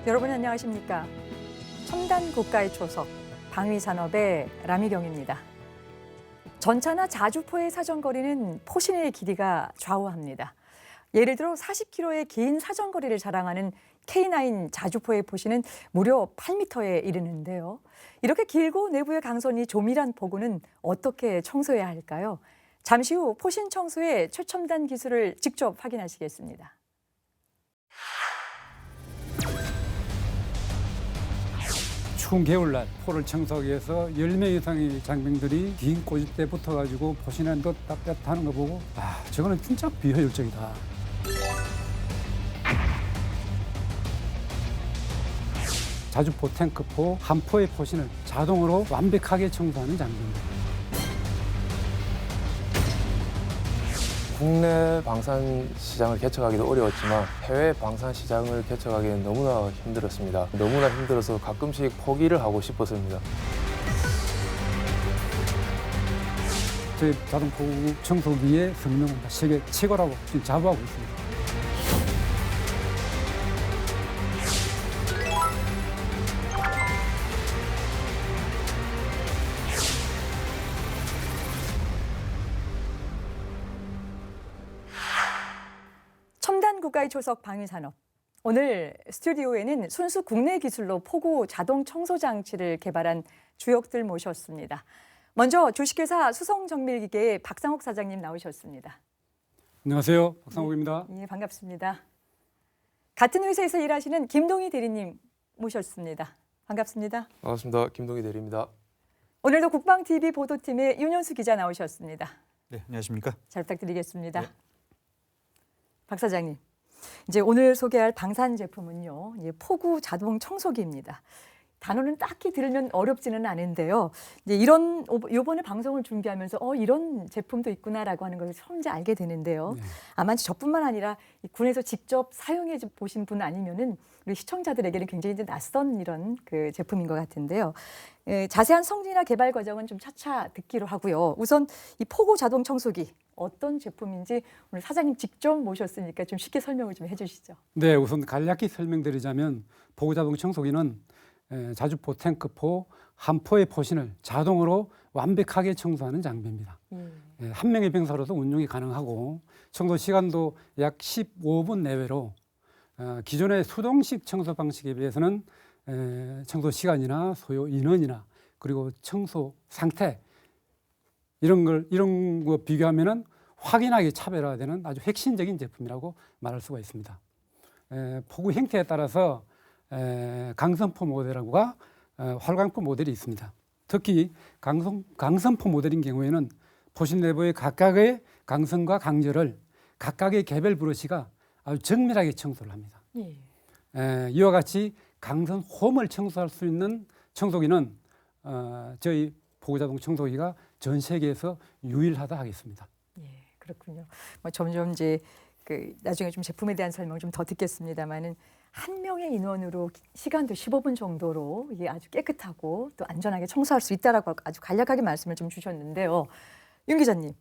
여러분 안녕하십니까? 첨단 국가의 초석, 방위산업의 라미경입니다. 전차나 자주포의 사정거리는 포신의 길이가 좌우합니다. 예를 들어 40km의 긴 사정거리를 자랑하는 K9 자주포의 포신은 무려 8m에 이르는데요. 이렇게 길고 내부의 강선이 조밀한 포구는 어떻게 청소해야 할까요? 잠시 후 포신 청소의 최첨단 기술을 직접 확인하시겠습니다. 추운 겨울날 포를 청소하기 위해서 10명 이상의 장병들이 긴 꼬집대에 붙어가지고 포신한 듯 따뜻하는 거 보고 저거는 진짜 비효율적이다. 자주포, 탱크포, 한 포의 포신을 자동으로 완벽하게 청소하는 장비입니다. 국내 방산 시장을 개척하기도 어려웠지만 해외 방산 시장을 개척하기엔 너무나 힘들었습니다. 너무나 힘들어서 가끔씩 포기를 하고 싶었습니다. 저희 자동포 청소기의 성능은 세계 최고라고 지금 자부하고 있습니다. 첨단 국가의 초석 방위산업. 오늘 스튜디오에는 순수 국내 기술로 포구 자동 청소 장치를 개발한 주역들 모셨습니다. 먼저 주식회사 수성정밀기계의 박상욱 사장님 나오셨습니다. 안녕하세요. 박상욱입니다. 예, 반갑습니다. 같은 회사에서 일하시는 김동희 대리님 모셨습니다. 반갑습니다. 반갑습니다. 김동희 대리입니다. 오늘도 국방TV 보도팀의 윤현수 기자 나오셨습니다. 네, 안녕하십니까? 잘 부탁드리겠습니다. 네. 박 사장님, 이제 오늘 소개할 방산 제품은요, 포구 자동 청소기입니다. 단어는 딱히 들으면 어렵지는 않은데요. 이제 이번에 방송을 준비하면서 이런 제품도 있구나라고 하는 것을 처음 이제 알게 되는데요. 네. 아마 저뿐만 아니라 군에서 직접 사용해 보신 분 아니면은 우리 시청자들에게는 굉장히 이제 낯선 이런 그 제품인 것 같은데요. 자세한 성능이나 개발 과정은 좀 차차 듣기로 하고요. 우선 이 포구 자동 청소기 어떤 제품인지 오늘 사장님 직접 모셨으니까 좀 쉽게 설명을 좀 해주시죠. 네, 우선 간략히 설명드리자면 포구 자동 청소기는 자주포, 탱크포, 한 포의 포신을 자동으로 완벽하게 청소하는 장비입니다. 한 명의 병사로도 운용이 가능하고 청소 시간도 약 15분 내외로 기존의 수동식 청소 방식에 비해서는 청소 시간이나 소요 인원이나 그리고 청소 상태 이런 거 비교하면은 확연하게 차별화되는 아주 핵심적인 제품이라고 말할 수가 있습니다. 포구 형태에 따라서 강선포 모델과 활강포 모델이 있습니다. 특히 강선포 모델인 경우에는 포신 내부의 각각의 강선과 강절을 각각의 개별 브러시가 아주 정밀하게 청소를 합니다. 이와 같이 강선 홈을 청소할 수 있는 청소기는 저희 포구자동 청소기가 전 세계에서 유일하다 하겠습니다. 예, 그렇군요. 점점 이제 나중에 좀 제품에 대한 설명 좀 더 듣겠습니다만은 한 명의 인원으로 시간도 15분 정도로 이게 아주 깨끗하고 또 안전하게 청소할 수 있다라고 아주 간략하게 말씀을 좀 주셨는데요. 윤 기자님,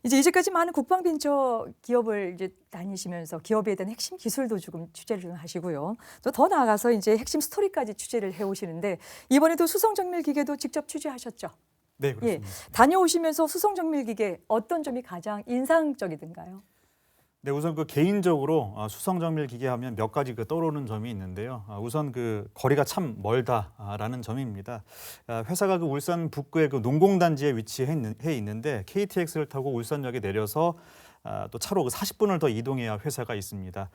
이제까지 많은 국방벤처 기업을 이제 다니시면서 기업에 대한 핵심 기술도 조금 취재를 좀 하시고요. 또 더 나아가서 이제 핵심 스토리까지 취재를 해오시는데 이번에도 수성정밀기계도 직접 취재하셨죠? 네, 그렇습니다. 다녀오시면서 수성정밀기계 어떤 점이 가장 인상적이던가요? 네, 우선 개인적으로 수성정밀 기계하면 몇 가지 떠오르는 점이 있는데요. 우선 거리가 참 멀다라는 점입니다. 회사가 울산 북구의 농공단지에 위치해 있는데 KTX를 타고 울산역에 내려서 또 차로 40분을 더 이동해야 회사가 있습니다.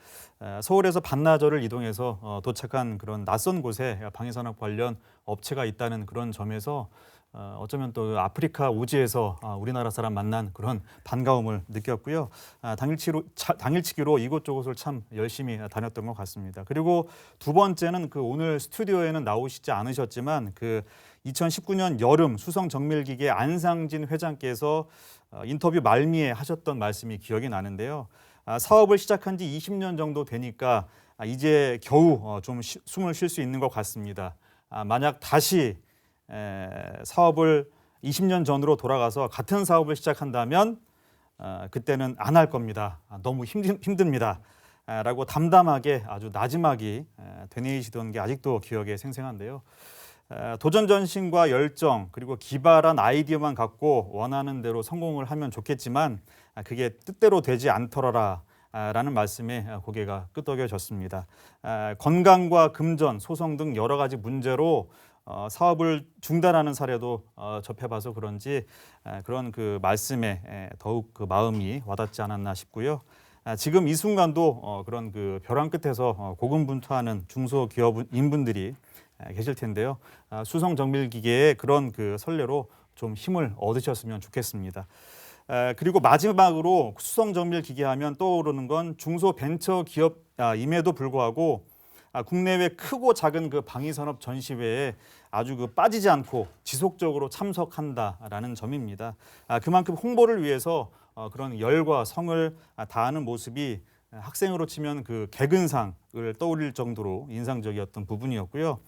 서울에서 반나절을 이동해서 도착한 그런 낯선 곳에 방위산업 관련 업체가 있다는 그런 점에서 어쩌면 또 아프리카 우지에서 우리나라 사람 만난 그런 반가움을 느꼈고요. 당일치기로 이곳저곳을 참 열심히 다녔던 것 같습니다. 그리고 두 번째는 오늘 스튜디오에는 나오시지 않으셨지만 2019년 여름 수성정밀기계 안상진 회장께서 인터뷰 말미에 하셨던 말씀이 기억이 나는데요. 사업을 시작한 지 20년 정도 되니까 이제 겨우 좀 숨을 쉴 수 있는 것 같습니다. 만약 다시 사업을 20년 전으로 돌아가서 같은 사업을 시작한다면 그때는 안 할 겁니다. 너무 힘듭니다. 라고 담담하게 아주 나지막이 되뇌이시던 게 아직도 기억에 생생한데요. 도전 전신과 열정 그리고 기발한 아이디어만 갖고 원하는 대로 성공을 하면 좋겠지만 그게 뜻대로 되지 않더라 라는 말씀에 고개가 끄덕여졌습니다. 건강과 금전, 소송 등 여러 가지 문제로 사업을 중단하는 사례도 접해봐서 그런지 그런 그 말씀에 더욱 그 마음이 와닿지 않았나 싶고요. 지금 이 순간도 그런 그 벼랑 끝에서 고군분투하는 중소기업인분들이 계실 텐데요. 수성정밀기계의 그런 그 선례로 좀 힘을 얻으셨으면 좋겠습니다. 그리고 마지막으로 수성정밀기계하면 떠오르는 건 중소벤처기업임에도 불구하고 국내외 크고 작은 그 방위산업 전시회에 아주 그 빠지지 않고 지속적으로 참석한다라는 점입니다. 그만큼 홍보를 위해서 그런 열과 성을 다하는 모습이 학생으로 치면 그 개근상을 떠올릴 정도로 인상적이었던 부분이었고요.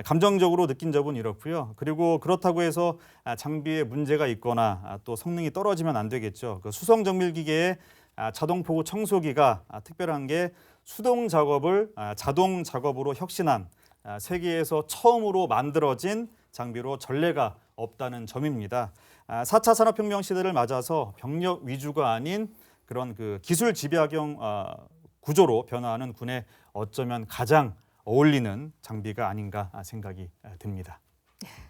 감정적으로 느낀 점은 이렇고요. 그리고 그렇다고 해서 장비에 문제가 있거나 또 성능이 떨어지면 안 되겠죠. 그 수성정밀기계의 자동포구 청소기가 특별한 게 수동 작업을 자동 작업으로 혁신한 세계에서 처음으로 만들어진 장비로 전례가 없다는 점입니다. 4차 산업혁명 시대를 맞아서 병력 위주가 아닌 그런 그 기술 집약형 구조로 변화하는 군에 어쩌면 가장 어울리는 장비가 아닌가 생각이 듭니다.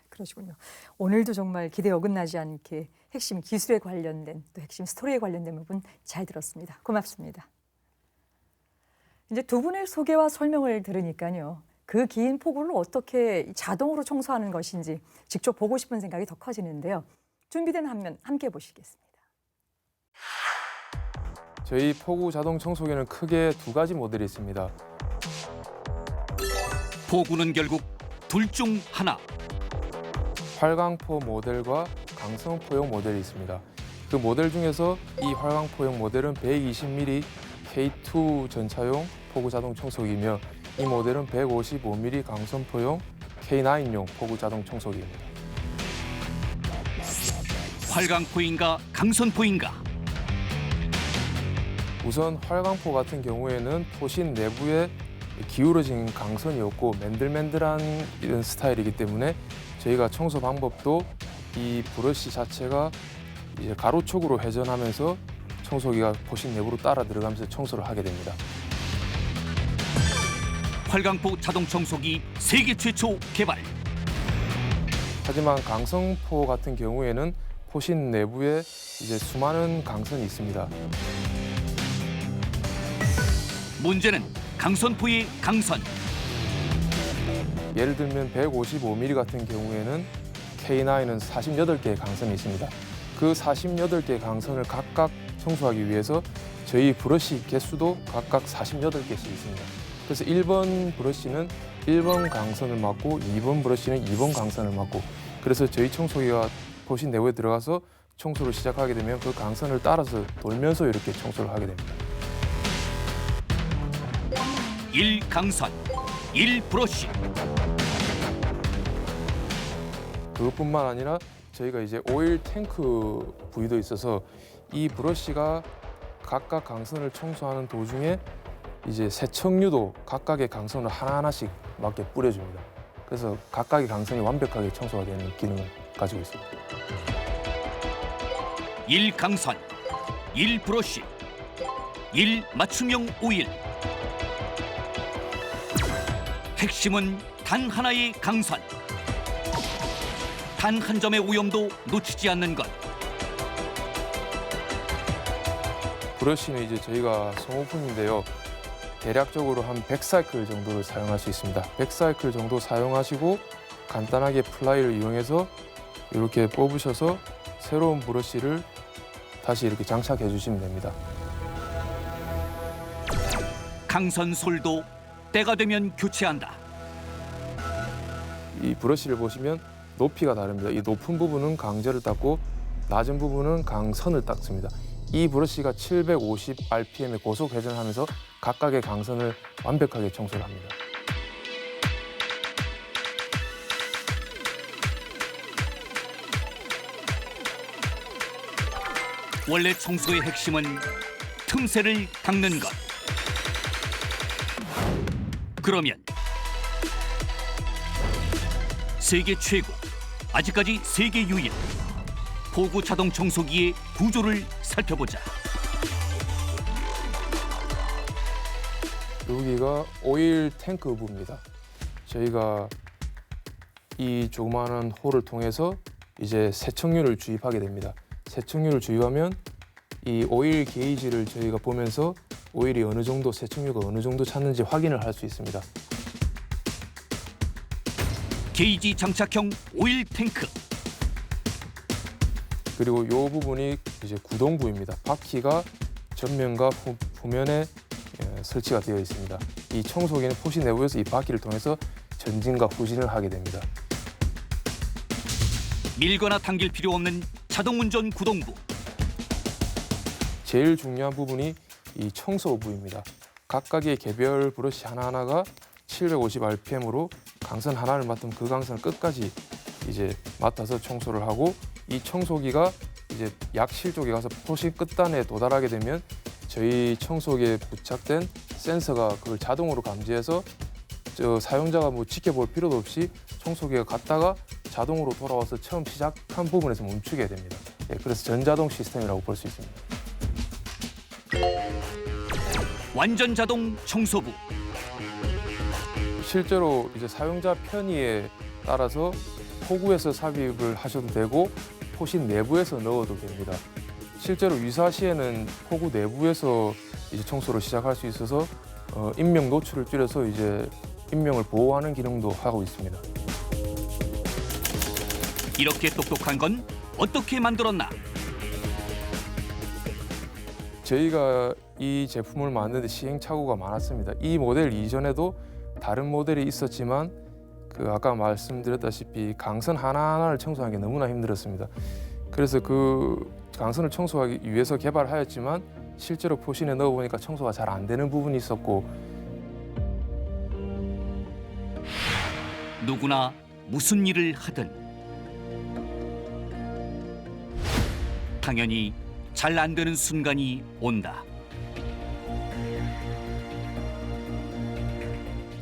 그러시군요. 오늘도 정말 기대에 어긋나지 않게 핵심 기술에 관련된 또 핵심 스토리에 관련된 부분 잘 들었습니다. 고맙습니다. 이제 두 분의 소개와 설명을 들으니까요. 그 긴 포구를 어떻게 자동으로 청소하는 것인지 직접 보고 싶은 생각이 더 커지는데요. 준비된 화면 함께 보시겠습니다. 저희 포구 자동 청소기는 크게 두 가지 모델이 있습니다. 포구는 결국 둘 중 하나. 활강포 모델과 강성포용 모델이 있습니다. 그 모델 중에서 이 활강포용 모델은 120mm K2 전차용 포구 자동 청소기이며 이 모델은 155mm 강선포용 K9용 포구 자동 청소기입니다. 활강포인가 강선포인가? 우선 활강포 같은 경우에는 포신 내부에 기울어진 강선이 없고 맨들맨들한 이런 스타일이기 때문에 저희가 청소 방법도 이 브러쉬 자체가 이제 가로축으로 회전하면서 청소기가 포신 내부로 따라 들어가면서 청소를 하게 됩니다. 활강포 자동 청소기 세계 최초 개발. 하지만 강성포 같은 경우에는 포신 내부에 이제 수많은 강선이 있습니다. 문제는 강선포의 강선. 예를 들면 155mm 같은 경우에는 K9은 48개의 강선이 있습니다. 그 48개의 강선을 각각 청소하기 위해서 저희 브러쉬 개수도 각각 48개씩 있습니다. 그래서 1번 브러쉬는 1번 강선을 맡고 2번 브러쉬는 2번 강선을 맡고 그래서 저희 청소기가 포신 내부에 들어가서 청소를 시작하게 되면 그 강선을 따라서 돌면서 이렇게 청소를 하게 됩니다. 1강선, 1브러쉬. 그것뿐만 아니라 저희가 이제 오일 탱크 부위도 있어서 이 브러쉬가 각각 강선을 청소하는 도중에 이제 세척류도 각각의 강선을 하나하나씩 맞게 뿌려줍니다. 그래서 각각의 강선이 완벽하게 청소가 되는 기능을 가지고 있습니다. 1강선, 1브러쉬, 1 맞춤형 오일. 핵심은 단 하나의 강선. 단 한 점의 오염도 놓치지 않는 것. 브러쉬는 이제 저희가 소모품인데요. 대략적으로 한 100사이클 정도를 사용할 수 있습니다. 100사이클 정도 사용하시고 간단하게 플라이를 이용해서 이렇게 뽑으셔서 새로운 브러쉬를 다시 이렇게 장착해 주시면 됩니다. 강선 솔도 때가 되면 교체한다. 이 브러쉬를 보시면 높이가 다릅니다. 이 높은 부분은 강제를 닦고 낮은 부분은 강선을 닦습니다. 이 브러쉬가 750rpm에 고속 회전하면서 각각의 강선을 완벽하게 청소를 합니다. 원래 청소의 핵심은 틈새를 닦는 것. 그러면 세계 최고, 아직까지 세계 유일 포구 자동 청소기의 구조를 살펴보자. 여기가 오일 탱크 부입니다. 저희가 이 조그마한 홀을 통해서 이제 세척류를 주입하게 됩니다. 세척류를 주입하면 이 오일 게이지를 저희가 보면서 오일이 어느 정도, 세척류가 어느 정도 찼는지 확인을 할 수 있습니다. 게이지 장착형 오일 탱크. 그리고 이 부분이 이제 구동부입니다. 바퀴가 전면과 후면에 설치가 되어 있습니다. 이 청소기는 포시 내부에서 이 바퀴를 통해서 전진과 후진을 하게 됩니다. 밀거나 당길 필요 없는 자동운전 구동부. 제일 중요한 부분이 이 청소부입니다. 각각의 개별 브러쉬 하나하나가 750rpm으로 강선 하나를 맡으면 그 강선을 끝까지 이제 맡아서 청소를 하고, 이 청소기가 이제 약실 쪽에 가서 포시 끝단에 도달하게 되면 저희 청소기에 부착된 센서가 그걸 자동으로 감지해서 사용자가 뭐 지켜볼 필요도 없이 청소기가 갔다가 자동으로 돌아와서 처음 시작한 부분에서 멈추게 됩니다. 그래서 전자동 시스템이라고 볼 수 있습니다. 완전 자동 청소부. 실제로 이제 사용자 편의에 따라서 포구에서 삽입을 하셔도 되고 포신 내부에서 넣어도 됩니다. 실제로 유사 시에는 포구 내부에서 이제 청소를 시작할 수 있어서 인명 노출을 줄여서 이제 인명을 보호하는 기능도 하고 있습니다. 이렇게 똑똑한 건 어떻게 만들었나? 저희가 이 제품을 만드는데 시행착오가 많았습니다. 이 모델 이전에도 다른 모델이 있었지만 아까 말씀드렸다시피 강선 하나하나를 청소하는 게 너무나 힘들었습니다. 그래서 그 강선을 청소하기 위해서 개발하였지만 실제로 포신에 넣어보니까 청소가 잘 안 되는 부분이 있었고, 누구나 무슨 일을 하든 당연히 잘 안 되는 순간이 온다.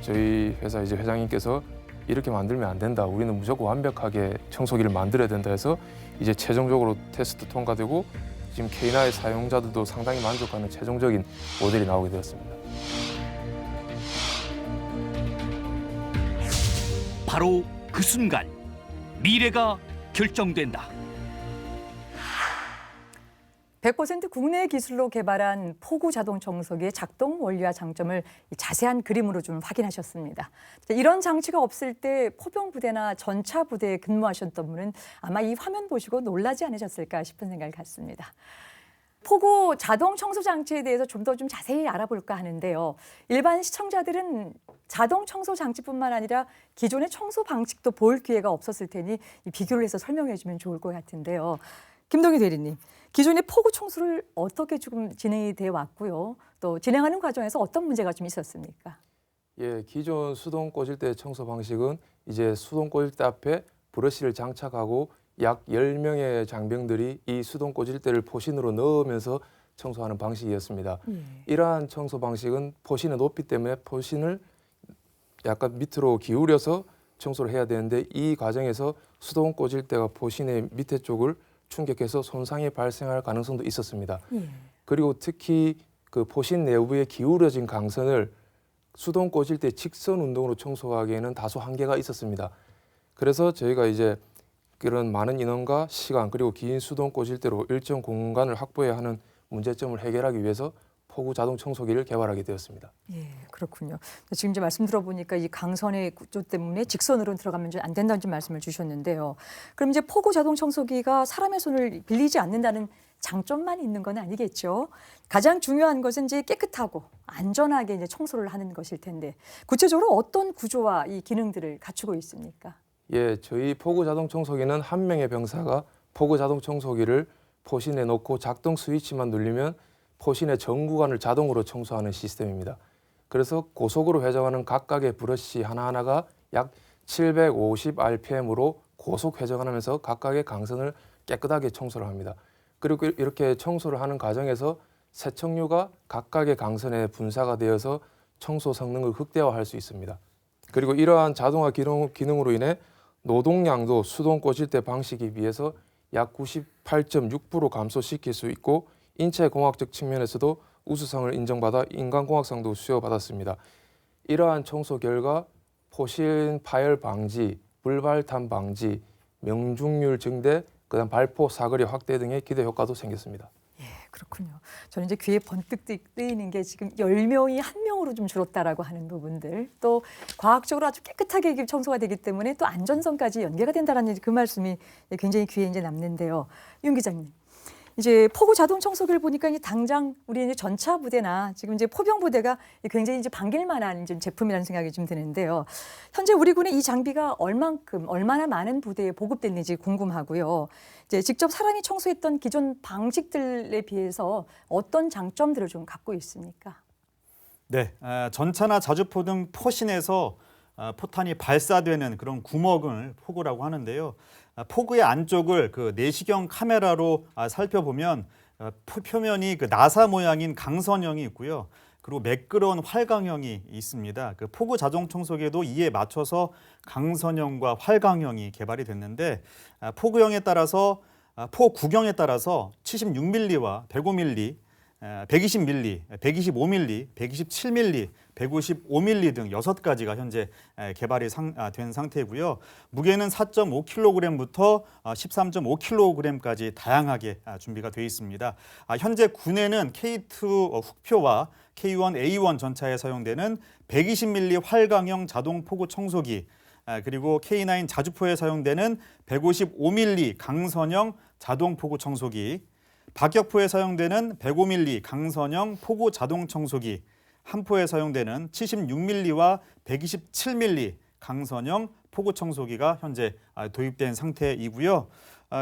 저희 회사 이제 회장님께서 이렇게 만들면 안 된다. 우리는 무조건 완벽하게 청소기를 만들어야 된다 해서 이제 최종적으로 테스트 통과되고 지금 K9의 사용자들도 상당히 만족하는 최종적인 모델이 나오게 되었습니다. 바로 그 순간 미래가 결정된다. 100% 국내 기술로 개발한 포구 자동 청소기의 작동 원리와 장점을 자세한 그림으로 좀 확인하셨습니다. 이런 장치가 없을 때 포병 부대나 전차 부대에 근무하셨던 분은 아마 이 화면 보시고 놀라지 않으셨을까 싶은 생각을 갖습니다. 포구 자동 청소 장치에 대해서 좀 더 자세히 알아볼까 하는데요. 일반 시청자들은 자동 청소 장치뿐만 아니라 기존의 청소 방식도 볼 기회가 없었을 테니 비교를 해서 설명해 주면 좋을 것 같은데요. 김동희 대리님, 기존의 포구 청소를 어떻게 조금 진행이 돼 왔고요. 또 진행하는 과정에서 어떤 문제가 좀 있었습니까? 예, 기존 수동 꼬질대 청소 방식은 이제 수동 꼬질대 앞에 브러쉬를 장착하고 약 10명의 장병들이 이 수동 꼬질대를 포신으로 넣으면서 청소하는 방식이었습니다. 이러한 청소 방식은 포신의 높이 때문에 포신을 약간 밑으로 기울여서 청소를 해야 되는데, 이 과정에서 수동 꼬질대가 포신의 밑에 쪽을 충격해서 손상이 발생할 가능성도 있었습니다. 그리고 특히 그 포신 내부에 기울어진 강선을 수동 꼬질대 직선 운동으로 청소하기에는 다소 한계가 있었습니다. 그래서 저희가 이제 그런 많은 인원과 시간 그리고 긴 수동 꼬질대로 일정 공간을 확보해야 하는 문제점을 해결하기 위해서 포구 자동 청소기를 개발하게 되었습니다. 예, 그렇군요. 지금 이제 말씀 들어보니까 이 강선의 구조 때문에 직선으로 들어가면 안 된다는 말씀을 주셨는데요. 그럼 이제 포구 자동 청소기가 사람의 손을 빌리지 않는다는 장점만 있는 건 아니겠죠. 가장 중요한 것은 이제 깨끗하고 안전하게 이제 청소를 하는 것일 텐데, 구체적으로 어떤 구조와 이 기능들을 갖추고 있습니까? 예, 저희 포구 자동 청소기는 한 명의 병사가 포구 자동 청소기를 포신에 놓고 작동 스위치만 누르면 포신의 전 구간을 자동으로 청소하는 시스템입니다. 그래서 고속으로 회전하는 각각의 브러쉬 하나하나가 약 750rpm으로 고속 회전하면서 각각의 강선을 깨끗하게 청소를 합니다. 그리고 이렇게 청소를 하는 과정에서 세척류가 각각의 강선에 분사가 되어서 청소 성능을 극대화할 수 있습니다. 그리고 이러한 자동화 기능으로 인해 노동량도 수동 꼬질대 방식에 비해서 약 98.6% 감소시킬 수 있고 인체공학적 측면에서도 우수상을 인정받아 인간공학상도 수여받았습니다. 이러한 청소 결과 포신 파열 방지, 불발탄 방지, 명중률 증대, 그다음 발포 사거리 확대 등의 기대 효과도 생겼습니다. 그렇군요. 저는 이제 귀에 번뜩 뜨이는 게 지금 10명이 1명으로 좀 줄었다라고 하는 부분들, 또 과학적으로 아주 깨끗하게 청소가 되기 때문에 또 안전성까지 연계가 된다라는 그 말씀이 굉장히 귀에 이제 남는데요. 윤 기자님. 이제 포구 자동 청소기를 보니까 이제 당장 우리 이제 전차 부대나 지금 이제 포병 부대가 굉장히 이제 반길 만한 이제 제품이라는 생각이 좀 드는데요. 현재 우리 군의 이 장비가 얼마나 많은 부대에 보급됐는지 궁금하고요. 이제 직접 사람이 청소했던 기존 방식들에 비해서 어떤 장점들을 좀 갖고 있습니까? 네, 전차나 자주포 등 포신에서 포탄이 발사되는 그런 구멍을 포구라고 하는데요. 포구의 안쪽을 그 내시경 카메라로 살펴보면 표면이 그 나사 모양인 강선형이 있고요. 그리고 매끄러운 활강형이 있습니다. 그 포구 자동 청소기에도 이에 맞춰서 강선형과 활강형이 개발이 됐는데 포구형에 따라서 포구경에 따라서 76mm와 105mm, 120mm, 125mm, 127mm, 155mm 등 6가지가 현재 개발이 된 상태이고요. 무게는 4.5kg부터 13.5kg까지 다양하게 준비가 되어 있습니다. 현재 군에는 K2 흑표와 K1A1 전차에 사용되는 120mm 활강형 자동 포구 청소기, 그리고 K9 자주포에 사용되는 155mm 강선형 자동 포구 청소기, 박격포에 사용되는 105mm 강선형 포구 자동 청소기, 한포에 사용되는 76mm와 127mm 강선형 포구 청소기가 현재 도입된 상태이고요.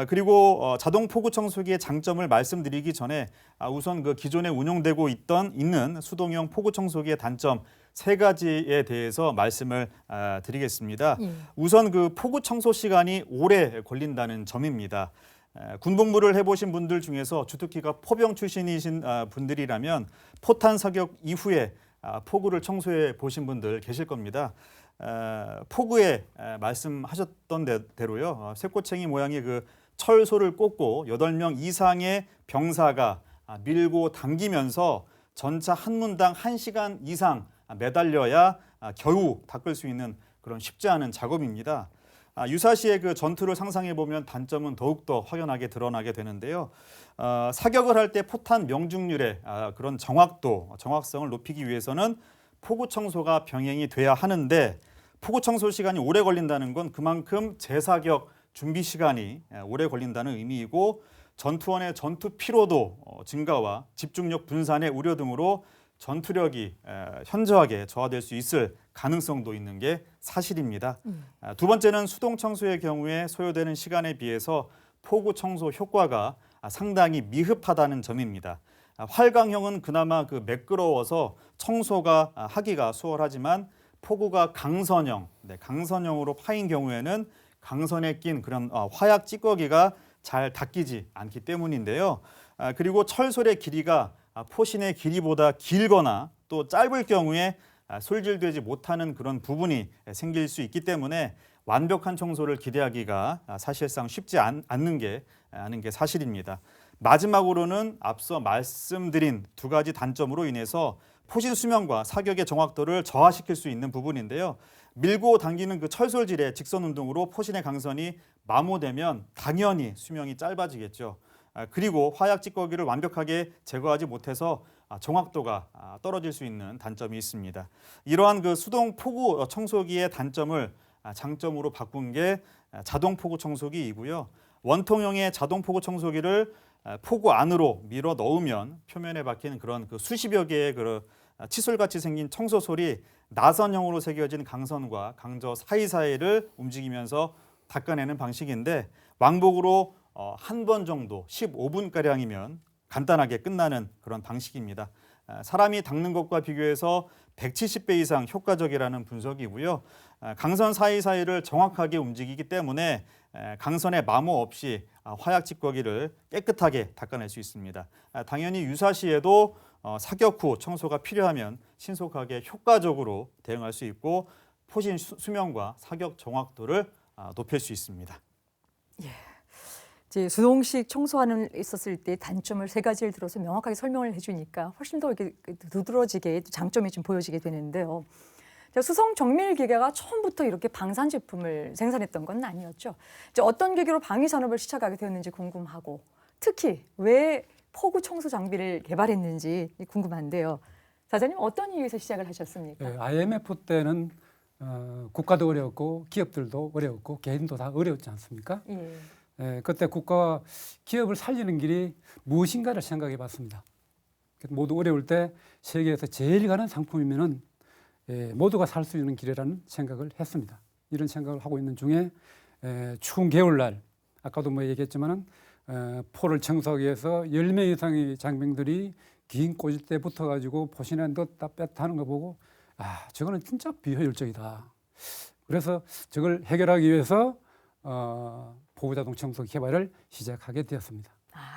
그리고 자동 포구 청소기의 장점을 말씀드리기 전에 우선 그 기존에 운용되고 있는 수동형 포구 청소기의 단점 3가지에 대해서 말씀을 드리겠습니다. 우선 그 포구 청소 시간이 오래 걸린다는 점입니다. 군복무를 해보신 분들 중에서 주특기가 포병 출신이신 분들이라면 포탄 사격 이후에 포구를 청소해 보신 분들 계실 겁니다. 포구에 말씀하셨던 대로요. 쇠꼬챙이 모양의 그 철소를 꽂고 8명 이상의 병사가 밀고 당기면서 전차 한 문당 1시간 이상 매달려야 겨우 닦을 수 있는 그런 쉽지 않은 작업입니다. 유사시의 그 전투를 상상해 보면 단점은 더욱더 확연하게 드러나게 되는데요. 사격을 할 때 포탄 명중률의 그런 정확성을 높이기 위해서는 포구 청소가 병행이 돼야 하는데 포구 청소 시간이 오래 걸린다는 건 그만큼 재사격 준비 시간이 오래 걸린다는 의미이고 전투원의 전투 피로도 증가와 집중력 분산의 우려 등으로 전투력이 현저하게 저하될 수 있을 가능성도 있는 게 사실입니다. 두 번째는 수동 청소의 경우에 소요되는 시간에 비해서 포구 청소 효과가 상당히 미흡하다는 점입니다. 활강형은 그나마 그 매끄러워서 청소가 하기가 수월하지만 포구가 강선형, 강선형으로 파인 경우에는 강선에 낀 그런 화약 찌꺼기가 잘 닦이지 않기 때문인데요. 그리고 철솔의 길이가 포신의 길이보다 길거나 또 짧을 경우에 솔질되지 못하는 그런 부분이 생길 수 있기 때문에 완벽한 청소를 기대하기가 사실상 쉽지 않는 게 사실입니다. 마지막으로는 앞서 말씀드린 2가지 단점으로 인해서 포신 수명과 사격의 정확도를 저하시킬 수 있는 부분인데요. 밀고 당기는 그 철솔질의 직선 운동으로 포신의 강선이 마모되면 당연히 수명이 짧아지겠죠. 그리고 화약 찌꺼기를 완벽하게 제거하지 못해서 정확도가 떨어질 수 있는 단점이 있습니다. 이러한 그 수동 포구 청소기의 단점을 장점으로 바꾼 게 자동 포구 청소기이고요. 원통형의 자동 포구 청소기를 포구 안으로 밀어 넣으면 표면에 박힌 그런 그 수십여 개의 그 칫솔같이 생긴 청소솔이 나선형으로 새겨진 강선과 강저 사이사이를 움직이면서 닦아내는 방식인데 왕복으로 한 번 정도 15분가량이면 간단하게 끝나는 그런 방식입니다. 사람이 닦는 것과 비교해서 170배 이상 효과적이라는 분석이고요. 강선 사이사이를 정확하게 움직이기 때문에 강선에 마모 없이 화약 찌꺼기를 깨끗하게 닦아낼 수 있습니다. 당연히 유사시에도 사격 후 청소가 필요하면 신속하게 효과적으로 대응할 수 있고 포신 수명과 사격 정확도를 높일 수 있습니다. 이제 수동식 청소하는 있었을 때 단점을 세 가지를 들어서 명확하게 설명을 해주니까 훨씬 더 이렇게 두드러지게 장점이 좀 보여지게 되는데요. 수성 정밀 기계가 처음부터 이렇게 방산 제품을 생산했던 건 아니었죠. 이제 어떤 계기로 방위 산업을 시작하게 되었는지 궁금하고, 특히 왜 포구 청소 장비를 개발했는지 궁금한데요. 사장님 어떤 이유에서 시작을 하셨습니까? 네, IMF 때는 국가도 어려웠고 기업들도 어려웠고 개인도 다 어려웠지 않습니까? 예. 그때 국가와 기업을 살리는 길이 무엇인가를 생각해 봤습니다. 모두 어려울 때 세계에서 제일 가는 상품이면은 모두가 살 수 있는 길이라는 생각을 했습니다. 이런 생각을 하고 있는 중에 추운 겨울날 아까도 뭐 얘기했지만은 포를 청소하기 위해서 10명 이상의 장병들이 긴 꼬집대 붙어가지고 포신에 넣었다 뺐다 하는 거 보고 저거는 진짜 비효율적이다. 그래서 저걸 해결하기 위해서 포구자동 청소기 개발을 시작하게 되었습니다.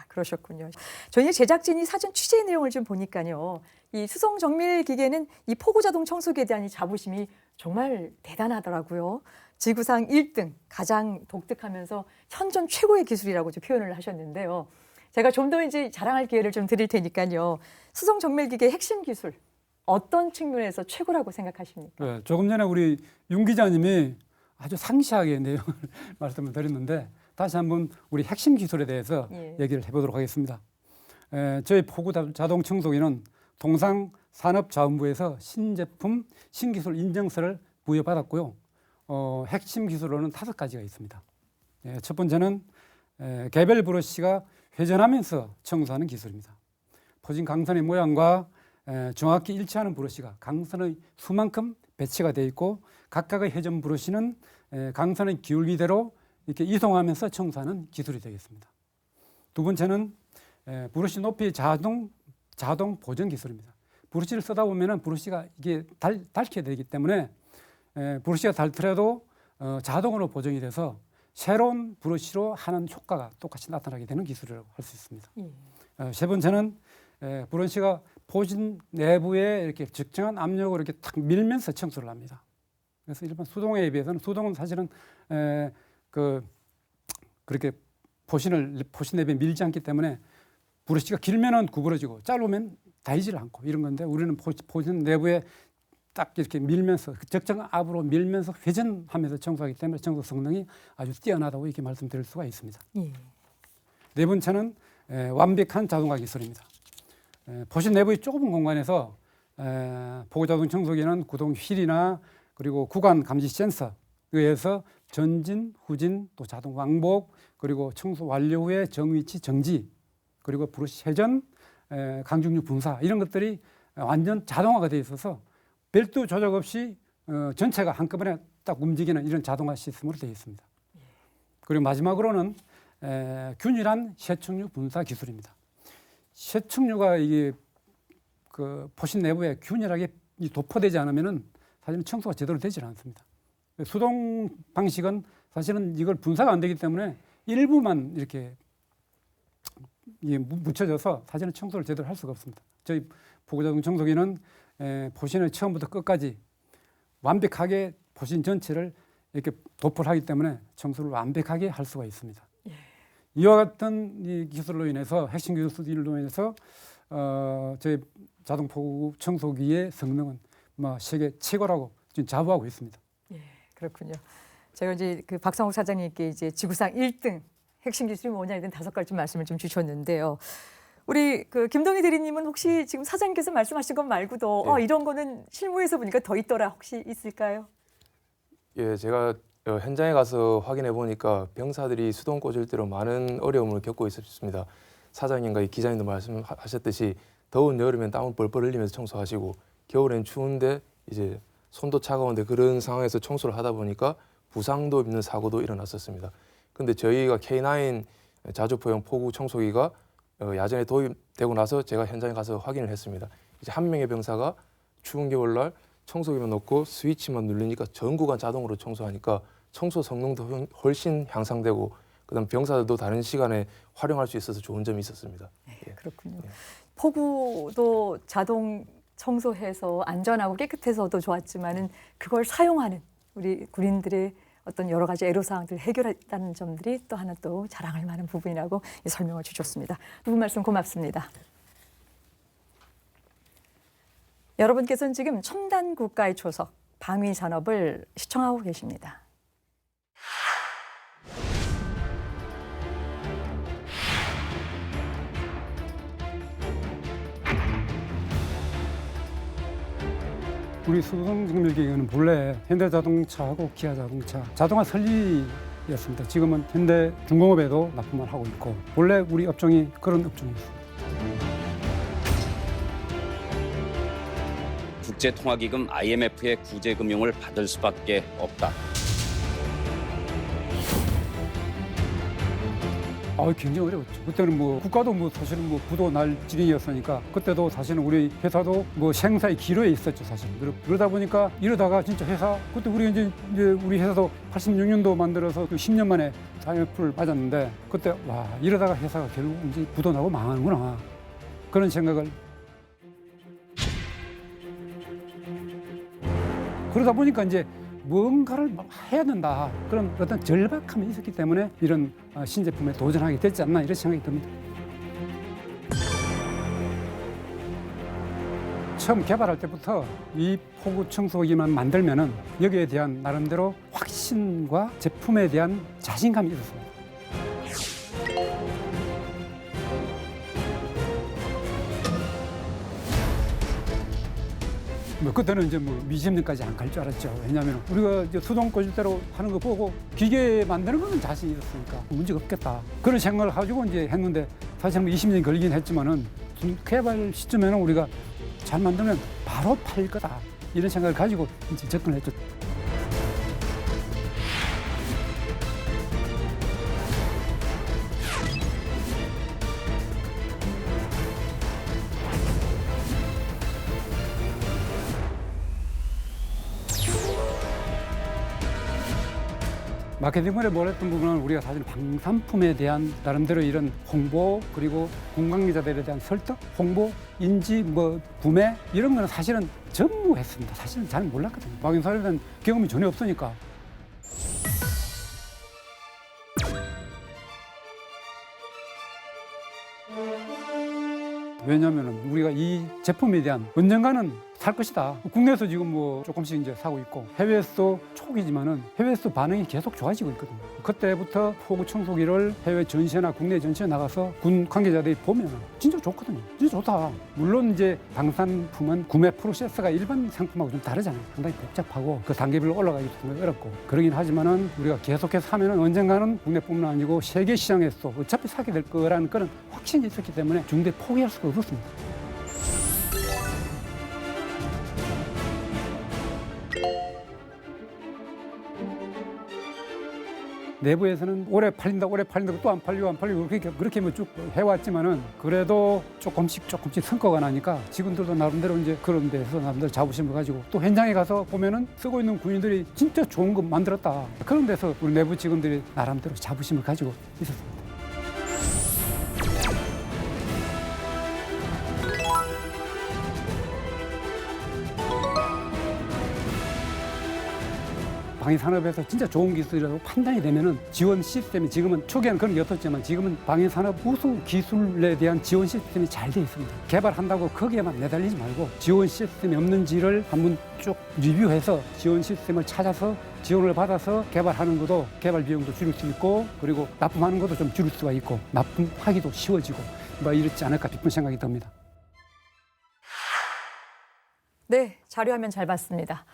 그러셨군요. 저희 제작진이 사전 취재 내용을 좀 보니까요. 이 수성 정밀 기계는 이 포구 자동 청소기에 대한 이 자부심이 정말 대단하더라고요. 지구상 1등, 가장 독특하면서 현존 최고의 기술이라고 좀 표현을 하셨는데요. 제가 좀 더 이제 자랑할 기회를 좀 드릴 테니까요. 수성 정밀 기계 핵심 기술 어떤 측면에서 최고라고 생각하십니까? 네, 조금 전에 우리 윤 기자님이 아주 상세하게 내용을 말씀을 드렸는데 다시 한번 우리 핵심 기술에 대해서 얘기를 해보도록 하겠습니다. 저희 포구 자동 청소기는 통상산업자원부에서 신제품, 신기술 인증서를 부여받았고요. 핵심 기술로는 5가지가 있습니다. 첫 번째는 개별 브러쉬가 회전하면서 청소하는 기술입니다. 포진 강선의 모양과 정확히 일치하는 브러쉬가 강선의 수만큼 배치가 되어 있고 각각의 회전 브러쉬는 강선의 기울기대로 이렇게 이동하면서 청소하는 기술이 되겠습니다. 두 번째는 브러쉬 높이 자동 보정 기술입니다. 브러쉬를 쓰다 보면은 브러쉬가 이게 닳게 되기 때문에 브러쉬가 닳더라도 자동으로 보정이 돼서 새로운 브러쉬로 하는 효과가 똑같이 나타나게 되는 기술이라고 할 수 있습니다. 세 번째는 브러쉬가 포진 내부에 이렇게 적정한 압력으로 이렇게 탁 밀면서 청소를 합니다. 그래서 일반 수동에 비해서는 수동은 사실은 그렇게 포신 내부에 밀지 않기 때문에 브러쉬가 길면은 구부러지고 짧으면 닿이질 않고 이런 건데 우리는 포신 내부에 딱 이렇게 밀면서 적정한 압으로 밀면서 회전하면서 청소하기 때문에 청소 성능이 아주 뛰어나다고 이렇게 말씀드릴 수가 있습니다. 네 번째는 완벽한 자동화 기술입니다. 포신 내부의 좁은 공간에서 포구자동 청소기는 구동 휠이나 그리고 구간 감지 센서에 의해서 전진, 후진, 또 자동 왕복, 그리고 청소 완료 후에 정위치 정지, 그리고 브러쉬 회전, 강중력 분사 이런 것들이 완전 자동화가 되어 있어서 별도 조작 없이 전체가 한꺼번에 딱 움직이는 이런 자동화 시스템으로 되어 있습니다. 그리고 마지막으로는 균일한 쇄축류 분사 기술입니다. 쇄축류가 이게 그 포신 내부에 균일하게 도포되지 않으면은 사실은 청소가 제대로 되지 않습니다. 수동 방식은 사실은 이걸 분사가 안 되기 때문에 일부만 이렇게 묻혀져서 사실은 청소를 제대로 할 수가 없습니다. 저희 포구자동 청소기는 포신을 처음부터 끝까지 완벽하게 포신 전체를 이렇게 도포를 하기 때문에 청소를 완벽하게 할 수가 있습니다. 이와 같은 이 기술로 인해서 핵심 기술로 인해서 저희 자동 포구 청소기의 성능은 세계 최고라고 지금 자부하고 있습니다. 그렇군요. 제가 이제 그 박상욱 사장님께 이제 지구상 1등 핵심 기술이 뭐냐 이런 5가지 말씀을 좀 주셨는데요. 우리 그 김동희 대리님은 혹시 지금 사장님께서 말씀하신 것 말고도 이런 거는 실무에서 보니까 더 있더라 혹시 있을까요? 예, 제가 현장에 가서 확인해 보니까 병사들이 수동 꽂을 때로 많은 어려움을 겪고 있었습니다. 사장님과 이 기자님도 말씀하셨듯이 더운 여름엔 땀을 뻘뻘 흘리면서 청소하시고 겨울엔 추운데 이제 손도 차가운데 그런 상황에서 청소를 하다 보니까 부상도 입는 사고도 일어났었습니다. 근데 저희가 K9 자주포용 포구 청소기가 야전에 도입되고 나서 제가 현장에 가서 확인을 했습니다. 이제 한 명의 병사가 추운 겨울날 청소기만 놓고 스위치만 누르니까 전 구간 자동으로 청소하니까 청소 성능도 훨씬 향상되고 그다음 병사들도 다른 시간에 활용할 수 있어서 좋은 점이 있었습니다. 예. 그렇군요. 예. 폭우도 자동 청소해서 안전하고 깨끗해서도 좋았지만은 그걸 사용하는 우리 군인들의 어떤 여러 가지 애로사항들을 해결했다는 점들이 또 하나 또 자랑할 만한 부분이라고 설명을 주셨습니다. 두 분 말씀 고맙습니다. 여러분께서는 지금 첨단 국가의 초석, 방위 산업을 시청하고 계십니다. 우리 수성정밀기계는 본래 현대자동차하고 기아자동차, 자동화 설리였습니다. 지금은 현대중공업에도 납품을 하고 있고 본래 우리 업종이 그런 업종이었습니다. 국제통화기금 IMF의 구제금융을 받을 수밖에 없다. 굉장히 어려웠죠. 그때는 뭐 국가도 뭐 사실은 뭐 부도 날 지경이었으니까 그때도 사실은 우리 회사도 뭐 생사의 기로에 있었죠, 사실. 그러다 보니까 이러다가 진짜 회사 그때 우리 이제 우리 회사도 86년도 만들어서 또 10년 만에 IMF를 맞았는데 그때 와 이러다가 회사가 결국 이제 부도 나고 망하는구나 그런 생각을. 그러다 보니까 이제 뭔가를 해야 된다. 그런 어떤 절박함이 있었기 때문에 이런 신제품에 도전하게 됐지 않나 이런 생각이 듭니다. 처음 개발할 때부터 이 폭우 청소기만 만들면은 여기에 대한 나름대로 확신과 제품에 대한 자신감이 있었습니다. 뭐 그때는 이제 뭐 미지점까지 안 갈 줄 알았죠. 왜냐하면 우리가 이제 수동 꽂을대로 하는 거 보고 기계 만드는 거는 자신이 있었으니까 문제가 없겠다. 그런 생각을 가지고 이제 했는데 사실 뭐 20년이 걸리긴 했지만은 개발 시점에는 우리가 잘 만들면 바로 팔릴 거다. 이런 생각을 가지고 이제 접근했죠. 마케팅을 뭘 했던 부분은 우리가 사실 방산품에 대한 나름대로 이런 홍보 그리고 공관계자들에 대한 설득, 홍보, 인지, 뭐 구매 이런 거는 사실은 전무했습니다. 사실은 잘 몰랐거든요. 방위산업에 대한 경험이 전혀 없으니까. 왜냐하면 우리가 이 제품에 대한 언젠가는 살 것이다. 국내에서 지금 뭐 조금씩 이제 사고 있고 해외에서도 초기지만은 해외에서 반응이 계속 좋아지고 있거든요. 그때부터 폭우 청소기를 해외 전시회나 국내 전시회 나가서 군 관계자들이 보면 진짜 좋거든요. 진짜 좋다. 물론 이제 방산품은 구매 프로세스가 일반 상품하고 좀 다르잖아요. 상당히 복잡하고 그 단계별로 올라가기도 상당히 어렵고 그러긴 하지만은 우리가 계속해서 하면은 언젠가는 국내뿐만 아니고 세계 시장에서도 어차피 사게 될 거라는 그런 확신이 있었기 때문에 중대 포기할 수가 없었습니다. 내부에서는 오래 팔린다고 또 안 팔리고 그렇게 뭐 쭉 해왔지만은 그래도 조금씩 성과가 나니까 직원들도 나름대로 이제 그런 데서 나름대로 자부심을 가지고 또 현장에 가서 보면은 쓰고 있는 군인들이 진짜 좋은 거 만들었다. 그런 데서 우리 내부 직원들이 나름대로 자부심을 가지고 있었습니다. 방위산업에서 진짜 좋은 기술이라고 판단이 되면은 지원 시스템이 지금은 초기에는 그런 게 없었지만 지금은 방위산업 우수 기술에 대한 지원 시스템이 잘 돼 있습니다. 개발한다고 거기에만 매달리지 말고 지원 시스템이 없는지를 한번 쭉 리뷰해서 지원 시스템을 찾아서 지원을 받아서 개발하는 것도 개발 비용도 줄일 수 있고 그리고 납품하는 것도 좀 줄일 수가 있고 납품하기도 쉬워지고 뭐 이렇지 않을까 싶은 생각이 듭니다. 네, 자료화면 잘 봤습니다.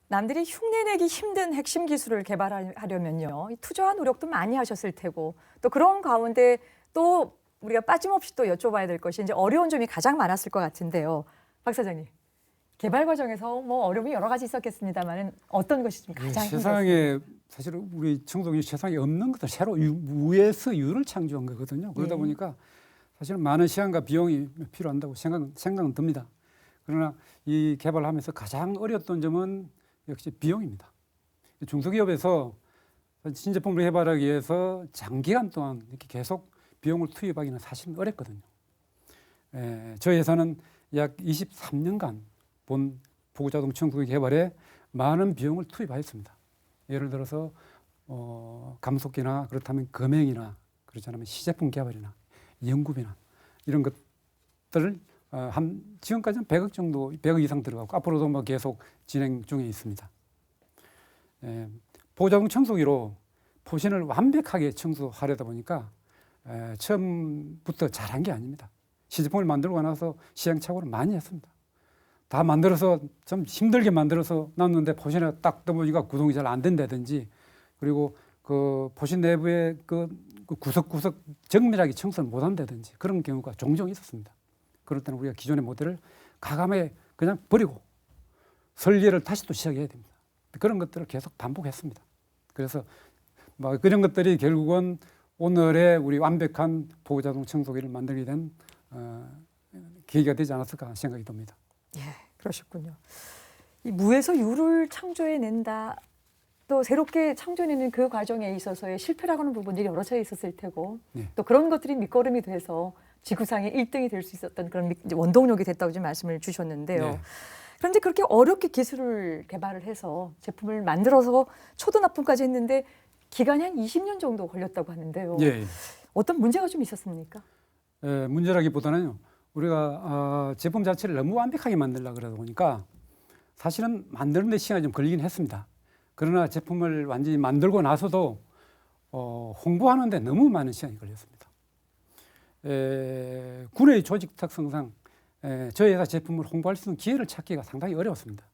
남들이 흉내내기 힘든 핵심 기술을 개발하려면요, 투자와 노력도 많이 하셨을 테고 또 그런 가운데 또 우리가 빠짐없이 또 여쭤봐야 될 것이 이제 어려운 점이 가장 많았을 것 같은데요, 박 사장님. 개발 과정에서 뭐 어려움이 여러 가지 있었겠습니다만은 어떤 것이 좀 가장 세상에 사실 우리 청소기 세상에 없는 것들 새로 위에서 유를 창조한 거거든요. 그러다 보니까 사실은 많은 시간과 비용이 필요한다고 생각은 듭니다. 그러나 이 개발하면서 가장 어려웠던 점은 역시 비용입니다. 중소기업에서 신제품을 개발하기 위해서 장기간 동안 이렇게 계속 비용을 투입하기는 사실 어렵거든요. 저희 회사는 약 23년간 본 포구자동 청소기 개발에 많은 비용을 투입하였습니다. 예를 들어서 감속기나 그렇다면 금행이나 그렇지 않으면 시제품 개발이나 연구비나 이런 것들을 지금까지는 100억 정도, 100억 이상 들어가고 앞으로도 뭐 계속 진행 중에 있습니다. 포구자동 청소기로 포신을 완벽하게 청소하려다 보니까 처음부터 잘한 게 아닙니다. 시제품을 만들고 나서 시행착오를 많이 했습니다. 다 만들어서 좀 힘들게 만들어서 놨는데 포신에 딱 떠보니까 구동이 잘 안 된다든지, 그리고 그 포신 내부의 그 구석구석 정밀하게 청소를 못 한다든지 그런 경우가 종종 있었습니다. 그럴 때는 우리가 기존의 모델을 가감에 그냥 버리고 설계를 다시 또 시작해야 됩니다. 그런 것들을 계속 반복했습니다. 그래서 뭐 그런 것들이 결국은 오늘의 우리 완벽한 포구자동 청소기를 만들게 된 계기가 되지 않았을까 생각이 듭니다. 예, 그러셨군요. 이 무에서 유를 창조해낸다. 또 새롭게 창조해내는 그 과정에 있어서의 실패라고 하는 부분들이 여러 차례 있었을 테고 네. 또 그런 것들이 밑거름이 돼서 지구상의 1등이 될 수 있었던 그런 원동력이 됐다고 지금 말씀을 주셨는데요. 네. 그런데 그렇게 어렵게 기술을 개발을 해서 제품을 만들어서 초도납품까지 했는데 기간이 한 20년 정도 걸렸다고 하는데요. 예. 어떤 문제가 좀 있었습니까? 문제라기보다는요, 우리가 제품 자체를 너무 완벽하게 만들려고 그러다 보니까 사실은 만드는 데 시간이 좀 걸리긴 했습니다. 그러나 제품을 완전히 만들고 나서도 홍보하는 데 너무 많은 시간이 걸렸습니다. 군의 조직 특성상 저희 회사 제품을 홍보할 수 있는 기회를 찾기가 상당히 어려웠습니다.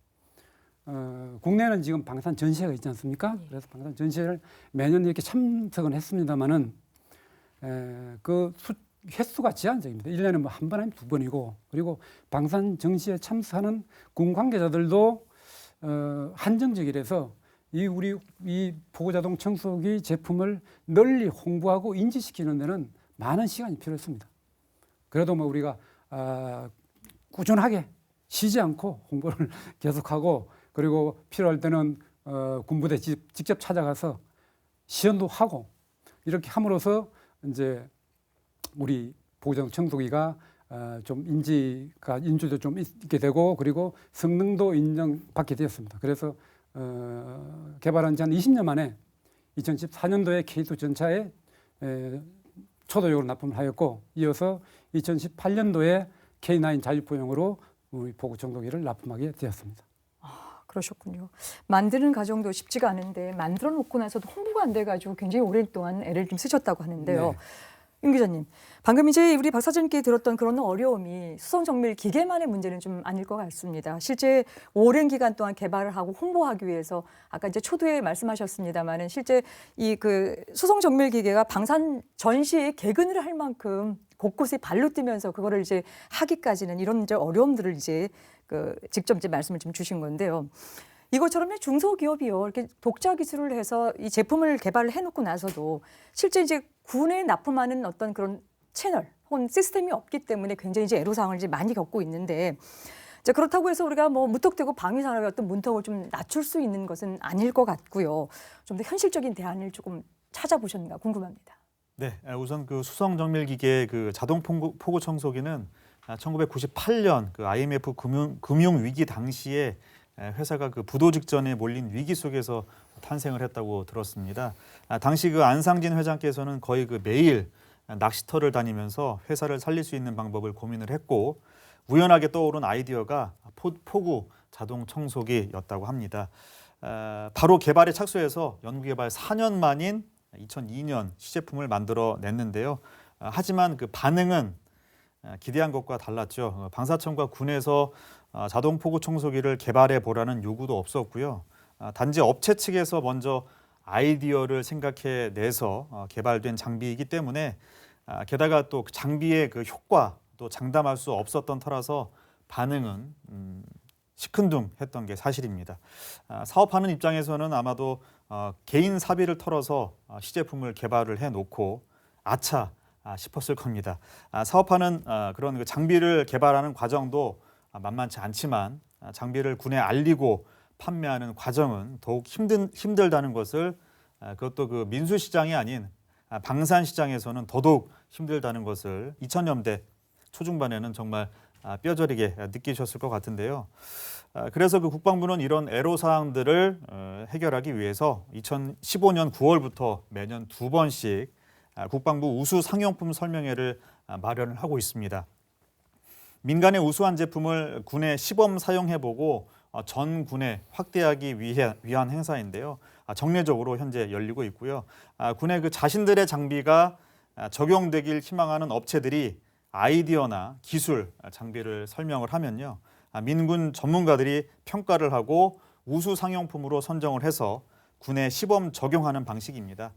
국내는 지금 방산 전시회가 있지 않습니까? 그래서 방산 전시회를 매년 이렇게 참석은 했습니다만은 그 횟수가 제한적입니다. 1년에 뭐 한 번 아니면 두 번이고, 그리고 방산 전시회에 참석하는 군 관계자들도 한정적이라서 이 포구자동 청소기 제품을 널리 홍보하고 인지시키는 데는 많은 시간이 필요했습니다. 그래도 뭐 우리가 꾸준하게 쉬지 않고 홍보를 계속하고, 그리고 필요할 때는 군부대 직접 찾아가서 시연도 하고, 이렇게 함으로써 이제 우리 포구자동 청소기가 좀 인지도 좀 있게 되고, 그리고 성능도 인정받게 되었습니다. 그래서 개발한 지 한 20년 만에 2014년도에 K2 전차에 초도적으로 납품을 하였고, 이어서 2018년도에 K9 자주포용으로 우리 포구 청소기를 납품하게 되었습니다. 그러셨군요. 만드는 과정도 쉽지가 않은데 만들어 놓고 나서도 홍보가 안 돼가지고 굉장히 오랫동안 애를 좀 쓰셨다고 하는데요. 네. 윤 기자님, 방금 이제 우리 박 사장님께 들었던 그런 어려움이 수성 정밀 기계만의 문제는 좀 아닐 것 같습니다. 실제 오랜 기간 동안 개발을 하고 홍보하기 위해서 아까 이제 초두에 말씀하셨습니다만은 실제 이 그 수성 정밀 기계가 방산 전시에 개근을 할 만큼 곳곳에 발로 뛰면서 그거를 이제 하기까지는 이런 이제 어려움들을 이제 직접 이제 말씀을 좀 주신 건데요. 이것처럼 중소기업이요, 이렇게 독자 기술을 해서 이 제품을 개발을 해놓고 나서도 실제 이제 군에 납품하는 어떤 그런 채널 혹은 시스템이 없기 때문에 굉장히 이제 애로사항을 이제 많이 겪고 있는데, 자, 그렇다고 해서 우리가 뭐 무턱대고 방위 산업의 어떤 문턱을 좀 낮출 수 있는 것은 아닐 것 같고요. 좀 더 현실적인 대안을 조금 찾아보셨는가 궁금합니다. 네, 우선 그 수성 정밀 기계 그 자동 포구 청소기는 1998년 그 IMF 금융 위기 당시에 회사가 그 부도 직전에 몰린 위기 속에서 탄생을 했다고 들었습니다. 당시 그 안상진 회장께서는 거의 그 매일 낚시터를 다니면서 회사를 살릴 수 있는 방법을 고민을 했고, 우연하게 떠오른 아이디어가 포구 자동 청소기였다고 합니다. 바로 개발에 착수해서 연구개발 4년 만인 2002년 시제품을 만들어 냈는데요. 하지만 그 반응은 기대한 것과 달랐죠. 방사청과 군에서 자동 포구 청소기를 개발해 보라는 요구도 없었고요. 단지 업체 측에서 먼저 아이디어를 생각해 내서 개발된 장비이기 때문에, 게다가 또 장비의 그 효과도 장담할 수 없었던 터라서 반응은 시큰둥했던 게 사실입니다. 사업하는 입장에서는 아마도 개인 사비를 털어서 시제품을 개발을 해놓고 아차 싶었을 겁니다. 사업하는 그런 그 장비를 개발하는 과정도 만만치 않지만, 장비를 군에 알리고 판매하는 과정은 더욱 힘들다는 것을 그것도 그 민수시장이 아닌 방산시장에서는 더더욱 힘들다는 것을 2000년대 초중반에는 정말 뼈저리게 느끼셨을 것 같은데요. 그래서 그 국방부는 이런 애로사항들을 해결하기 위해서 2015년 9월부터 매년 2번씩 국방부 우수 상용품 설명회를 마련을 하고 있습니다. 민간의 우수한 제품을 군에 시범 사용해보고 전 군에 확대하기 위한 행사인데요. 정례적으로 현재 열리고 있고요. 군의 그 자신들의 장비가 적용되길 희망하는 업체들이 아이디어나 기술, 장비를 설명을 하면요. 민군 전문가들이 평가를 하고 우수 상용품으로 선정을 해서 군에 시범 적용하는 방식입니다.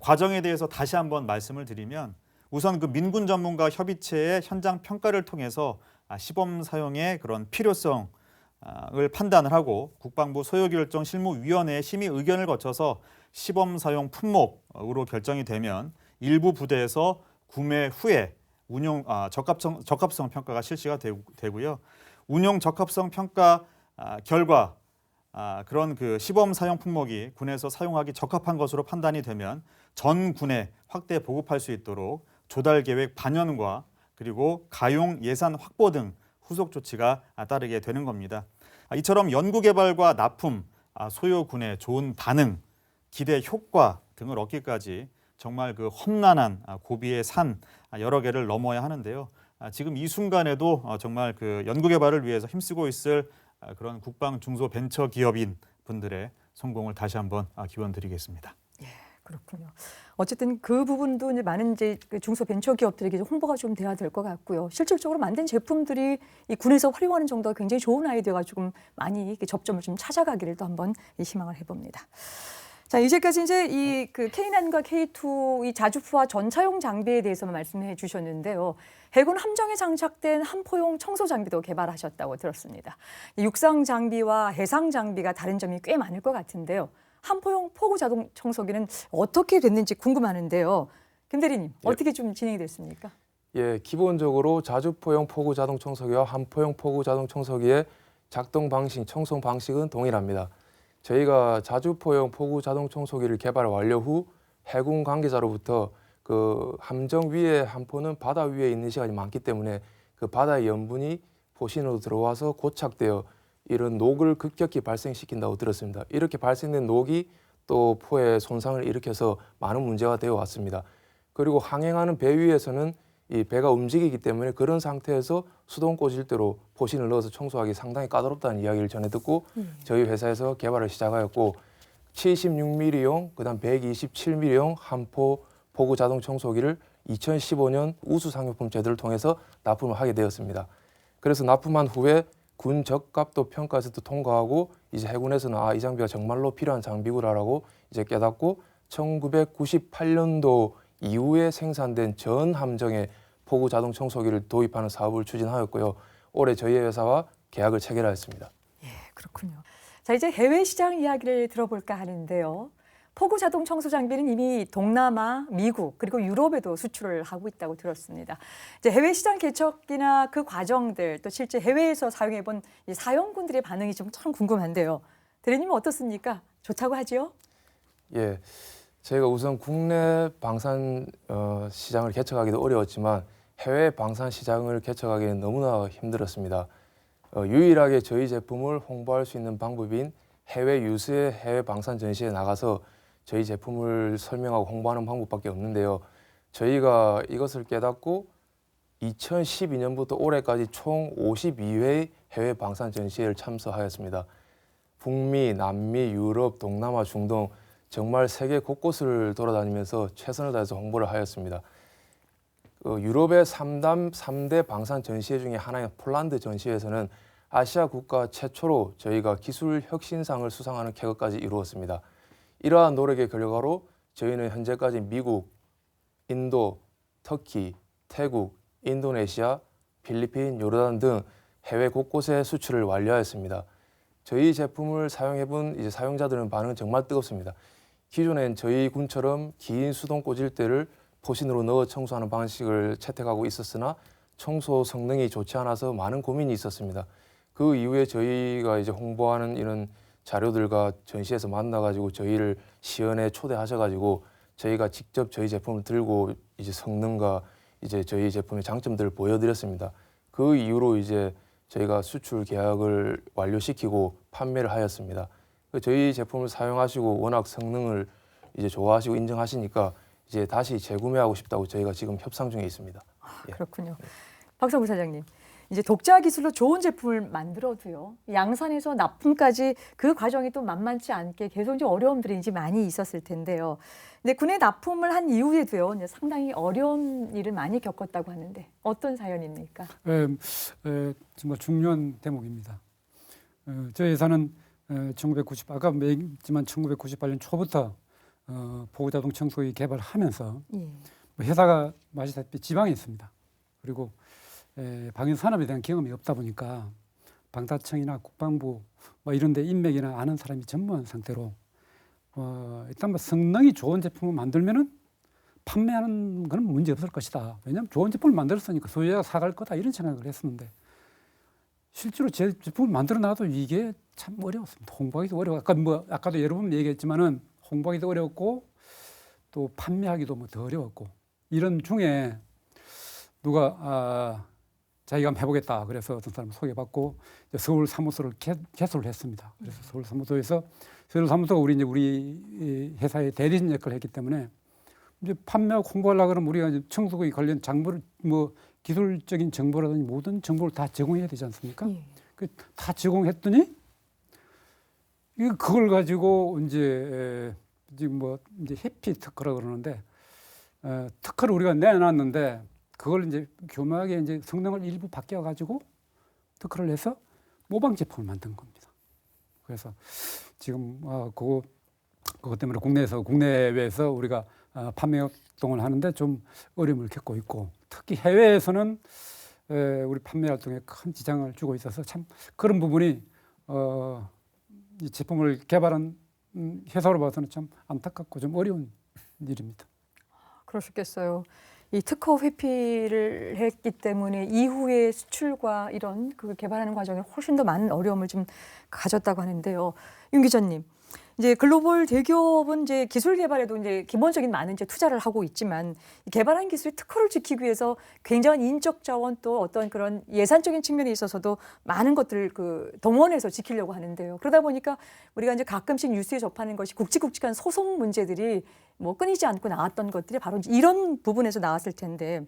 과정에 대해서 다시 한번 말씀을 드리면 우선 그 민군 전문가 협의체의 현장 평가를 통해서 시범 사용의 그런 필요성을 판단을 하고 국방부 소요결정실무위원회의 심의 의견을 거쳐서 시범 사용 품목으로 결정이 되면 일부 부대에서 구매 후에 운용 적합성 평가가 실시가 되고요. 운용 적합성 평가 결과 그런 그 시범 사용 품목이 군에서 사용하기 적합한 것으로 판단이 되면 전 군에 확대 보급할 수 있도록 조달 계획 반영과 그리고 가용 예산 확보 등 후속 조치가 따르게 되는 겁니다. 이처럼 연구개발과 납품, 소요군의 좋은 반응, 기대 효과 등을 얻기까지 정말 그 험난한 고비의 산 여러 개를 넘어야 하는데요. 지금 이 순간에도 정말 그 연구개발을 위해서 힘쓰고 있을 그런 국방 중소벤처기업인 분들의 성공을 다시 한번 기원드리겠습니다. 예, 그렇군요. 어쨌든 그 부분도 이제 많은 이제 그 중소벤처기업들에게 홍보가 좀 돼야 될 것 같고요. 실질적으로 만든 제품들이 이 군에서 활용하는 정도가 굉장히 좋은 아이디어가 조금 많이 이렇게 접점을 좀 찾아가기를 또 한번 희망을 해봅니다. 자, 이제까지 이제 이 그 K9과 K2 이 자주포와 전차용 장비에 대해서만 말씀해 주셨는데요. 해군 함정에 장착된 함포용 청소 장비도 개발하셨다고 들었습니다. 육상 장비와 해상 장비가 다른 점이 꽤 많을 것 같은데요. 함포용 포구 자동 청소기는 어떻게 됐는지 궁금하는데요. 김 대리님, 어떻게 좀 진행이 됐습니까? 예, 기본적으로 자주포용 포구 자동 청소기와 함포용 포구 자동 청소기의 작동 방식, 청소 방식은 동일합니다. 저희가 자주포용 포구 자동 청소기를 개발 완료 후 해군 관계자로부터 그 함정 위에 함포는 바다 위에 있는 시간이 많기 때문에 그 바다의 염분이 포신으로 들어와서 고착되어 이런 녹을 급격히 발생시킨다고 들었습니다. 이렇게 발생된 녹이 또 포에 손상을 일으켜서 많은 문제가 되어 왔습니다. 그리고 항행하는 배 위에서는 이 배가 움직이기 때문에 그런 상태에서 수동 꽂을대로 포신을 넣어서 청소하기 상당히 까다롭다는 이야기를 전해 듣고 저희 회사에서 개발을 시작하였고 76mm용 그다음 127mm용 함포 포구 자동 청소기를 2015년 우수 상용품 제도를 통해서 납품을 하게 되었습니다. 그래서 납품한 후에 군 적합도 평가에서도 통과하고 이제 해군에서는 이 장비가 정말로 필요한 장비구나라고 이제 깨닫고 1998년도 이후에 생산된 전 함정에 포구 자동 청소기를 도입하는 사업을 추진하였고요. 올해 저희 회사와 계약을 체결하였습니다. 예, 그렇군요. 자, 이제 해외 시장 이야기를 들어볼까 하는데요. 포구 자동 청소 장비는 이미 동남아, 미국 그리고 유럽에도 수출을 하고 있다고 들었습니다. 이제 해외 시장 개척이나 그 과정들 또 실제 해외에서 사용해본 이 사용군들의 반응이 좀 참 궁금한데요. 대리님은 어떻습니까? 좋다고 하죠? 예, 저희가 우선 국내 방산 시장을 개척하기도 어려웠지만 해외 방산 시장을 개척하기는 너무나 힘들었습니다. 유일하게 저희 제품을 홍보할 수 있는 방법인 해외 유수의 해외 방산 전시에 나가서 저희 제품을 설명하고 홍보하는 방법밖에 없는데요. 저희가 이것을 깨닫고 2012년부터 올해까지 총 52회 해외 방산 전시회를 참석하였습니다. 북미, 남미, 유럽, 동남아, 중동 정말 세계 곳곳을 돌아다니면서 최선을 다해서 홍보를 하였습니다. 유럽의 3대 방산 전시회 중에 하나인 폴란드 전시회에서는 아시아 국가 최초로 저희가 기술 혁신상을 수상하는 쾌거까지 이루었습니다. 이러한 노력의 결과로 저희는 현재까지 미국, 인도, 터키, 태국, 인도네시아, 필리핀, 요르단 등 해외 곳곳에 수출을 완료하였습니다. 저희 제품을 사용해본 이제 사용자들은 반응은 정말 뜨겁습니다. 기존엔 저희 군처럼 긴 수동 꽂을대를 포신으로 넣어 청소하는 방식을 채택하고 있었으나 청소 성능이 좋지 않아서 많은 고민이 있었습니다. 그 이후에 저희가 이제 홍보하는 이런 자료들과 전시에서 만나가지고 저희를 시연에 초대하셔가지고 저희가 직접 저희 제품을 들고 이제 성능과 이제 저희 제품의 장점들을 보여드렸습니다. 그 이후로 이제 저희가 수출 계약을 완료시키고 판매를 하였습니다. 저희 제품을 사용하시고 워낙 성능을 이제 좋아하시고 인정하시니까 이제 다시 재구매하고 싶다고 저희가 지금 협상 중에 있습니다. 예. 그렇군요. 박성구 사장님, 이제 독자 기술로 좋은 제품을 만들어도요, 양산에서 납품까지 그 과정이 또 만만치 않게 계속 좀 어려움들이 이제 많이 있었을 텐데요. 근데 군에 납품을 한 이후에도요, 이제 상당히 어려운 일을 많이 겪었다고 하는데 어떤 사연입니까? 정말 중요한 대목입니다. 저희 회사는 아까 얘기했지만 1998년 초부터 보호자동 청소기 개발하면서 예. 회사가 아시다시피 지방에 있습니다. 그리고 방위 산업에 대한 경험이 없다 보니까 방사청이나 국방부 뭐 이런 데 인맥이나 아는 사람이 전무한 상태로 일단 뭐 성능이 좋은 제품을 만들면은 판매하는 건 문제 없을 것이다. 왜냐하면 좋은 제품을 만들었으니까 소유자가 사갈 거다 이런 생각을 했었는데 실제로 제 제품을 만들어 놔도 이게 참 어려웠습니다. 홍보하기도 어려워. 아까도 여러 번 얘기했지만은 홍보하기도 어렵고 또 판매하기도 뭐 더 어려웠고 이런 중에 누가 자기가 한번 해보겠다 그래서 어떤 사람 소개받고 서울 사무소를 개소를 했습니다. 그래서 서울 사무소가 우리 회사의 대리진 역할을 했기 때문에 이제 판매하고 홍보하려고 그러면 우리가 이제 청소기 관련 정보를 뭐 기술적인 정보라든지 모든 정보를 다 제공해야 되지 않습니까? 다 제공했더니 그걸 가지고 이제 지금 뭐 이제 해피 특허라고 그러는데 특허를 우리가 내놨는데 그걸 이제 교묘하게 이제 성능을 일부 바뀌어 가지고 특허를 내서 모방 제품을 만든 겁니다. 그래서 지금 그것 때문에 국내외에서 우리가 판매 활동을 하는데 좀 어려움을 겪고 있고 특히 해외에서는 우리 판매 활동에 큰 지장을 주고 있어서 참 그런 부분이 이 제품을 개발한 회사로 봐서는 참 안타깝고 좀 어려운 일입니다. 그러셨겠어요. 이 특허 회피를 했기 때문에 이후의 수출과 이런 그 개발하는 과정에 훨씬 더 많은 어려움을 좀 가졌다고 하는데요. 윤 기자님, 이제 글로벌 대기업은 이제 기술 개발에도 이제 기본적인 많은 이제 투자를 하고 있지만 개발한 기술의 특허를 지키기 위해서 굉장한 인적 자원 또 어떤 그런 예산적인 측면에 있어서도 많은 것들을 동원해서 지키려고 하는데요. 그러다 보니까 우리가 이제 가끔씩 뉴스에 접하는 것이 굵직굵직한 소송 문제들이 뭐 끊이지 않고 나왔던 것들이 바로 이런 부분에서 나왔을 텐데,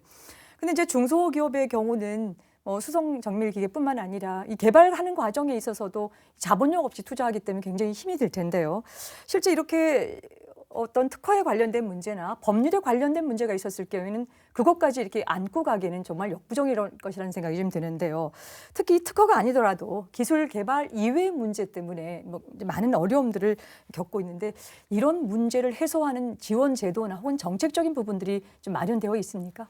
근데 이제 중소기업의 경우는 수송 정밀 기계뿐만 아니라 이 개발하는 과정에 있어서도 자본력 없이 투자하기 때문에 굉장히 힘이 들 텐데요. 실제 이렇게 어떤 특허에 관련된 문제나 법률에 관련된 문제가 있었을 경우에는 그것까지 이렇게 안고 가기에는 정말 역부족일 것이라는 생각이 좀 드는데요. 특히 특허가 아니더라도 기술 개발 이외의 문제 때문에 많은 어려움들을 겪고 있는데 이런 문제를 해소하는 지원 제도나 혹은 정책적인 부분들이 좀 마련되어 있습니까?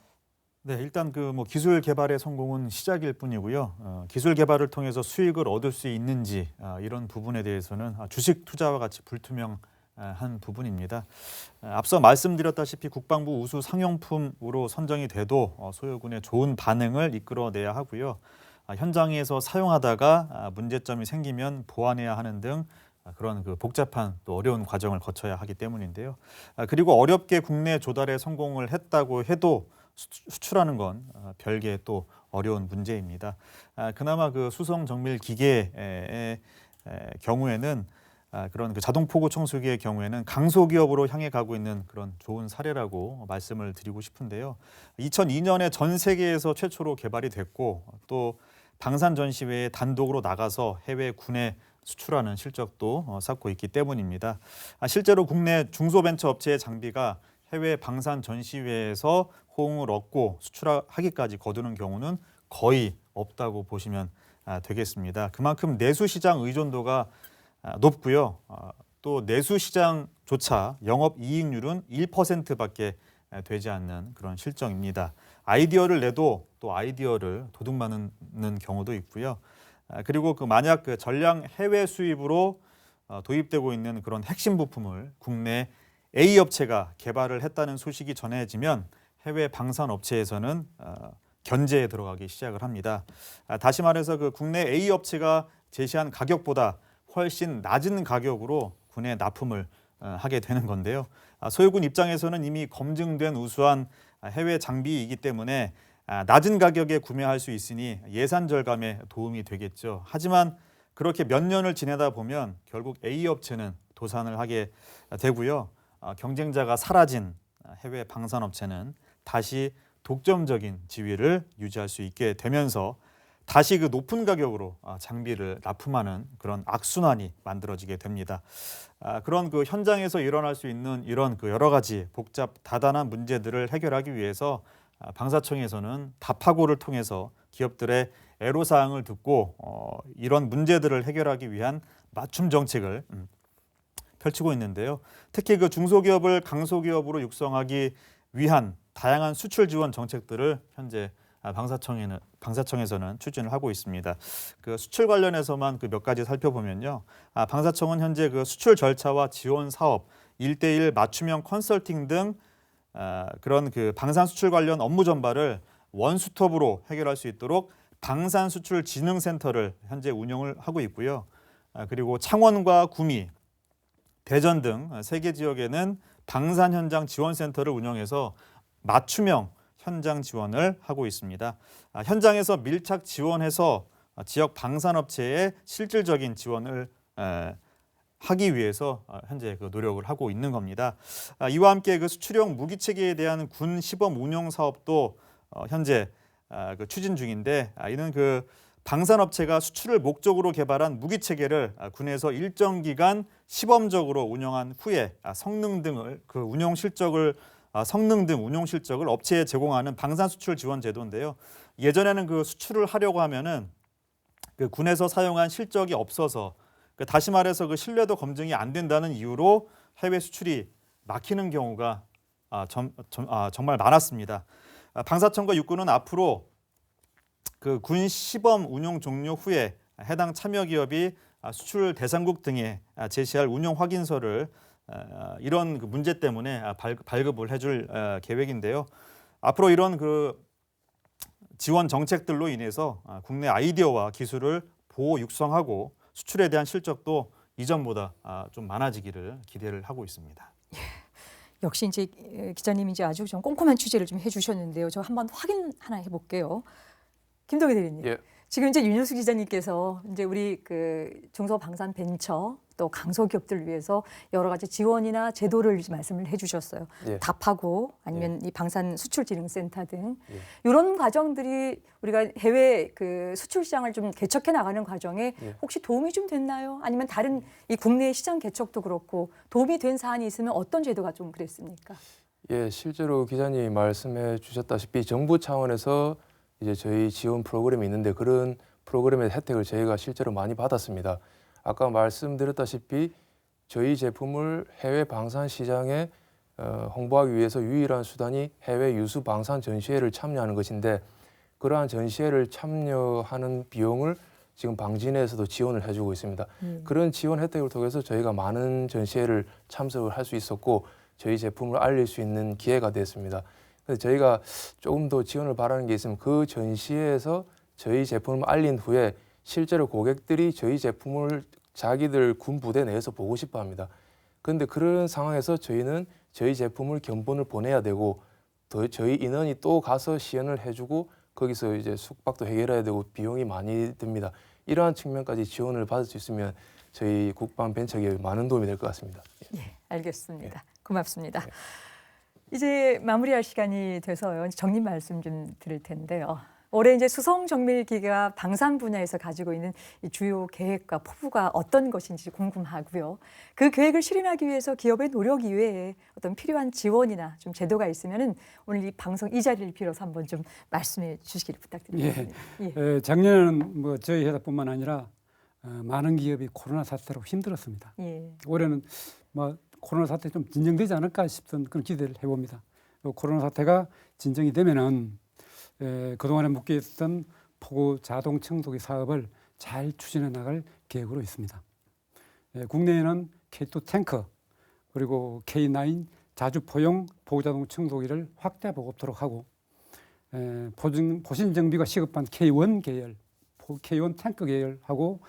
네, 일단 기술 개발의 성공은 시작일 뿐이고요. 기술 개발을 통해서 수익을 얻을 수 있는지 이런 부분에 대해서는 주식 투자와 같이 불투명한 부분입니다. 앞서 말씀드렸다시피 국방부 우수 상용품으로 선정이 돼도 소요군의 좋은 반응을 이끌어내야 하고요. 현장에서 사용하다가 문제점이 생기면 보완해야 하는 등 그런 복잡한 또 어려운 과정을 거쳐야 하기 때문인데요. 그리고 어렵게 국내 조달에 성공을 했다고 해도 수출하는 건 별개의 또 어려운 문제입니다. 그나마 수성 정밀 기계의 경우에는 그런 자동 포구 청소기의 경우에는 강소기업으로 향해 가고 있는 그런 좋은 사례라고 말씀을 드리고 싶은데요. 2002년에 전 세계에서 최초로 개발이 됐고 또 방산 전시회에 단독으로 나가서 해외 군에 수출하는 실적도 쌓고 있기 때문입니다. 실제로 국내 중소벤처업체의 장비가 해외 방산 전시회에서 호응을 얻고 수출하기까지 거두는 경우는 거의 없다고 보시면 되겠습니다. 그만큼 내수 시장 의존도가 높고요. 또 내수 시장조차 영업 이익률은 1%밖에 되지 않는 그런 실정입니다. 아이디어를 내도 또 아이디어를 도둑맞는 경우도 있고요. 그리고 만약 전량 해외 수입으로 도입되고 있는 그런 핵심 부품을 국내 A 업체가 개발을 했다는 소식이 전해지면 해외 방산 업체에서는 견제에 들어가기 시작을 합니다. 다시 말해서 국내 A 업체가 제시한 가격보다 훨씬 낮은 가격으로 군에 납품을 하게 되는 건데요. 소유군 입장에서는 이미 검증된 우수한 해외 장비이기 때문에 낮은 가격에 구매할 수 있으니 예산 절감에 도움이 되겠죠. 하지만 그렇게 몇 년을 지내다 보면 결국 A 업체는 도산을 하게 되고요. 경쟁자가 사라진 해외 방산업체는 다시 독점적인 지위를 유지할 수 있게 되면서 다시 그 높은 가격으로 장비를 납품하는 그런 악순환이 만들어지게 됩니다. 그런 그 현장에서 일어날 수 있는 이런 그 여러 가지 복잡 다단한 문제들을 해결하기 위해서 방사청에서는 답하고를 통해서 기업들의 애로사항을 듣고 이런 문제들을 해결하기 위한 맞춤 정책을 펼치고 있는데요. 특히 그 중소기업을 강소기업으로 육성하기 위한 다양한 수출 지원 정책들을 현재 방사청에서는 추진을 하고 있습니다. 그 수출 관련해서만 그 몇 가지 살펴보면요. 방사청은 현재 그 수출 절차와 지원 사업, 1:1 맞춤형 컨설팅 등 그런 그 방산 수출 관련 업무 전반을 원스톱으로 해결할 수 있도록 방산수출진흥센터를 현재 운영을 하고 있고요. 그리고 창원과 구미, 대전 등 3개 지역에는 방산 현장 지원센터를 운영해서 맞춤형 현장 지원을 하고 있습니다. 현장에서 밀착 지원해서 지역 방산업체의 실질적인 지원을 하기 위해서 현재 그 노력을 하고 있는 겁니다. 이와 함께 그 수출용 무기 체계에 대한 군 시범 운영 사업도 현재 그 추진 중인데, 이는 그 방산업체가 수출을 목적으로 개발한 무기 체계를 군에서 일정 기간 시범적으로 운영한 후에 성능 등을 그 운용 실적을 성능 등 운용 실적을 업체에 제공하는 방산 수출 지원 제도인데요. 예전에는 그 수출을 하려고 하면은 그 군에서 사용한 실적이 없어서 다시 말해서 그 신뢰도 검증이 안 된다는 이유로 해외 수출이 막히는 경우가 정말 많았습니다. 방사청과 육군은 앞으로 그 군 시범 운용 종료 후에 해당 참여 기업이 수출 대상국 등에 제시할 운용 확인서를 이런 그 문제 때문에 발급을 해줄 계획인데요. 앞으로 이런 그 지원 정책들로 인해서 국내 아이디어와 기술을 보호 육성하고 수출에 대한 실적도 이전보다 좀 많아지기를 기대를 하고 있습니다. 역시 이제 기자님이 이제 아주 좀 꼼꼼한 취재를 좀 해주셨는데요. 저 한번 확인 하나 해볼게요. 김동희 대리님. 예. 지금 이제 윤효수 기자님께서 이제 우리 그 중소방산벤처 또 강소기업들을 위해서 여러 가지 지원이나 제도를 말씀을 해주셨어요. 예. 답하고 아니면 이 방산수출진흥센터 등 예. 이런 과정들이 우리가 해외 그 수출 시장을 좀 개척해 나가는 과정에 예. 혹시 도움이 좀 됐나요? 아니면 다른 이 국내 시장 개척도 그렇고 도움이 된 사안이 있으면 어떤 제도가 좀 그랬습니까? 예, 실제로 기자님이 말씀해 주셨다시피 정부 차원에서 이제 저희 지원 프로그램이 있는데 그런 프로그램의 혜택을 저희가 실제로 많이 받았습니다. 아까 말씀드렸다시피 저희 제품을 해외 방산 시장에 홍보하기 위해서 유일한 수단이 해외 유수 방산 전시회를 참여하는 것인데, 그러한 전시회를 참여하는 비용을 지금 방진에서도 지원을 해주고 있습니다. 그런 지원 혜택을 통해서 저희가 많은 전시회를 참석을 할 수 있었고 저희 제품을 알릴 수 있는 기회가 됐습니다. 그래서 저희가 조금 더 지원을 바라는 게 있으면 그 전시회에서 저희 제품을 알린 후에 실제로 고객들이 저희 제품을 자기들 군 부대 내에서 보고 싶어 합니다. 그런데 그런 상황에서 저희는 저희 제품을 견본을 보내야 되고 또 저희 인원이 또 가서 시연을 해주고 거기서 이제 숙박도 해결해야 되고 비용이 많이 듭니다. 이러한 측면까지 지원을 받을 수 있으면 저희 국방벤처기업에 많은 도움이 될 것 같습니다. 예, 알겠습니다. 고맙습니다. 이제 마무리할 시간이 돼서요. 정리 말씀 좀 드릴 텐데요. 올해 이제 수성정밀기계가 방산 분야에서 가지고 있는 이 주요 계획과 포부가 어떤 것인지 궁금하고요. 그 계획을 실현하기 위해서 기업의 노력 이외에 어떤 필요한 지원이나 좀 제도가 있으면은 오늘 이 방송 이 자리를 빌어서 한번 좀 말씀해 주시기를 부탁드리겠습니다. 예. 작년에는 뭐 저희 회사뿐만 아니라 많은 기업이 코로나 사태로 힘들었습니다. 예. 올해는 뭐 코로나 사태 좀 진정되지 않을까 싶은 그런 기대를 해봅니다. 코로나 사태가 진정이 되면은 그동안에 묶여 있었던 포구 자동 청소기 사업을 잘 추진해 나갈 계획으로 있습니다. 국내에는 K2 탱크 그리고 K9 자주포용 보호자동 청소기를 확대 보급토록 하고 보신 정비가 시급한 K1 계열, K1 탱크 계열하고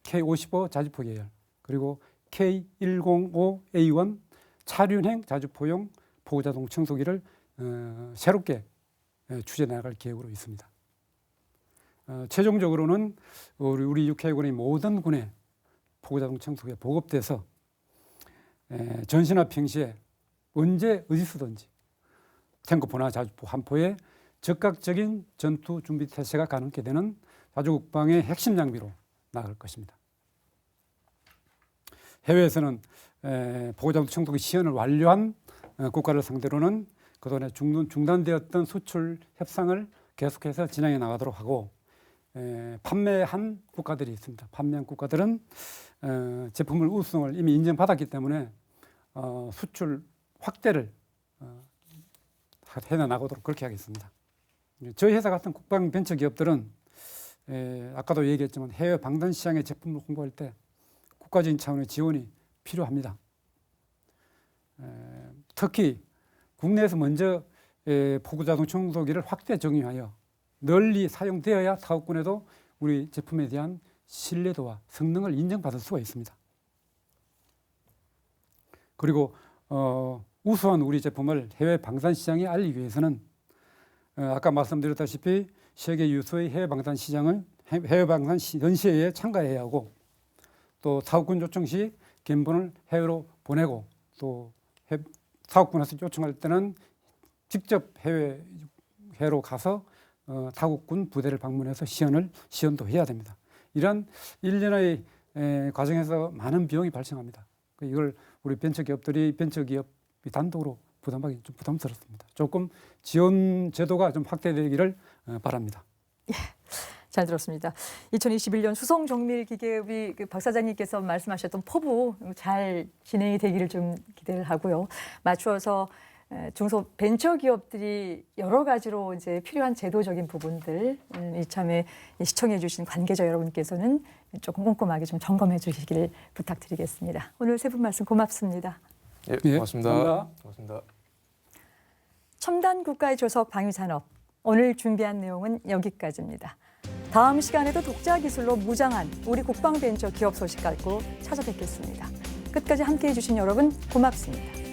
K55 자주포 계열, 그리고 K105A1 차륜행 자주포용 보호자동 청소기를 새롭게 추진해 나갈 계획으로 있습니다. 최종적으로는 우리 육해군의 모든 군에 보호자동 청소기가 보급돼서 전시나 평시에 언제 어디서든지 탱크포나 자주포 한 포에 즉각적인 전투 준비 태세가 가능하게 되는 자주국방의 핵심 장비로 나갈 것입니다. 해외에서는 보호자동 청소기 시연을 완료한 국가를 상대로는 그동안에 중단되었던 수출 협상을 계속해서 진행해 나가도록 하고, 판매한 국가들이 있습니다. 판매한 국가들은 제품을 우수성을 이미 인정받았기 때문에 수출 확대를 해 나가도록 그렇게 하겠습니다. 저희 회사 같은 국방 벤처 기업들은 아까도 얘기했지만 해외 방산 시장의 제품을 홍보할 때 국가적인 차원의 지원이 필요합니다. 특히 국내에서 먼저 보호자동 청소기를 확대 적용하여 널리 사용되어야 타국군에도 우리 제품에 대한 신뢰도와 성능을 인정받을 수가 있습니다. 그리고 우수한 우리 제품을 해외 방산 시장에 알리기 위해서는 아까 말씀드렸다시피 세계 유수의 해외 방산 시장을 해외 방산 전시회에 참가해야 하고, 또 타국군 요청 시 견본을 해외로 보내고, 또 타국군에서 요청할 때는 직접 해외로 가서 타국군 부대를 방문해서 시연도 해야 됩니다. 이런 일련의 과정에서 많은 비용이 발생합니다. 이걸 우리 벤처기업이 단독으로 부담하기 좀 부담스럽습니다. 조금 지원 제도가 좀 확대되기를 바랍니다. 잘 들었습니다. 2021년 수성정밀기계업이 박 사장님께서 말씀하셨던 포부 잘 진행이 되기를 좀 기대를 하고요. 맞추어서 중소벤처기업들이 여러 가지로 이제 필요한 제도적인 부분들 이참에 시청해주신 관계자 여러분께서는 조금 꼼꼼하게 좀 점검해 주시길 부탁드리겠습니다. 오늘 세 분 말씀 고맙습니다. 예, 고맙습니다. 감사합니다. 고맙습니다. 첨단 국가의 조석 방위산업, 오늘 준비한 내용은 여기까지입니다. 다음 시간에도 독자 기술로 무장한 우리 국방벤처 기업 소식 갖고 찾아뵙겠습니다. 끝까지 함께해 주신 여러분 고맙습니다.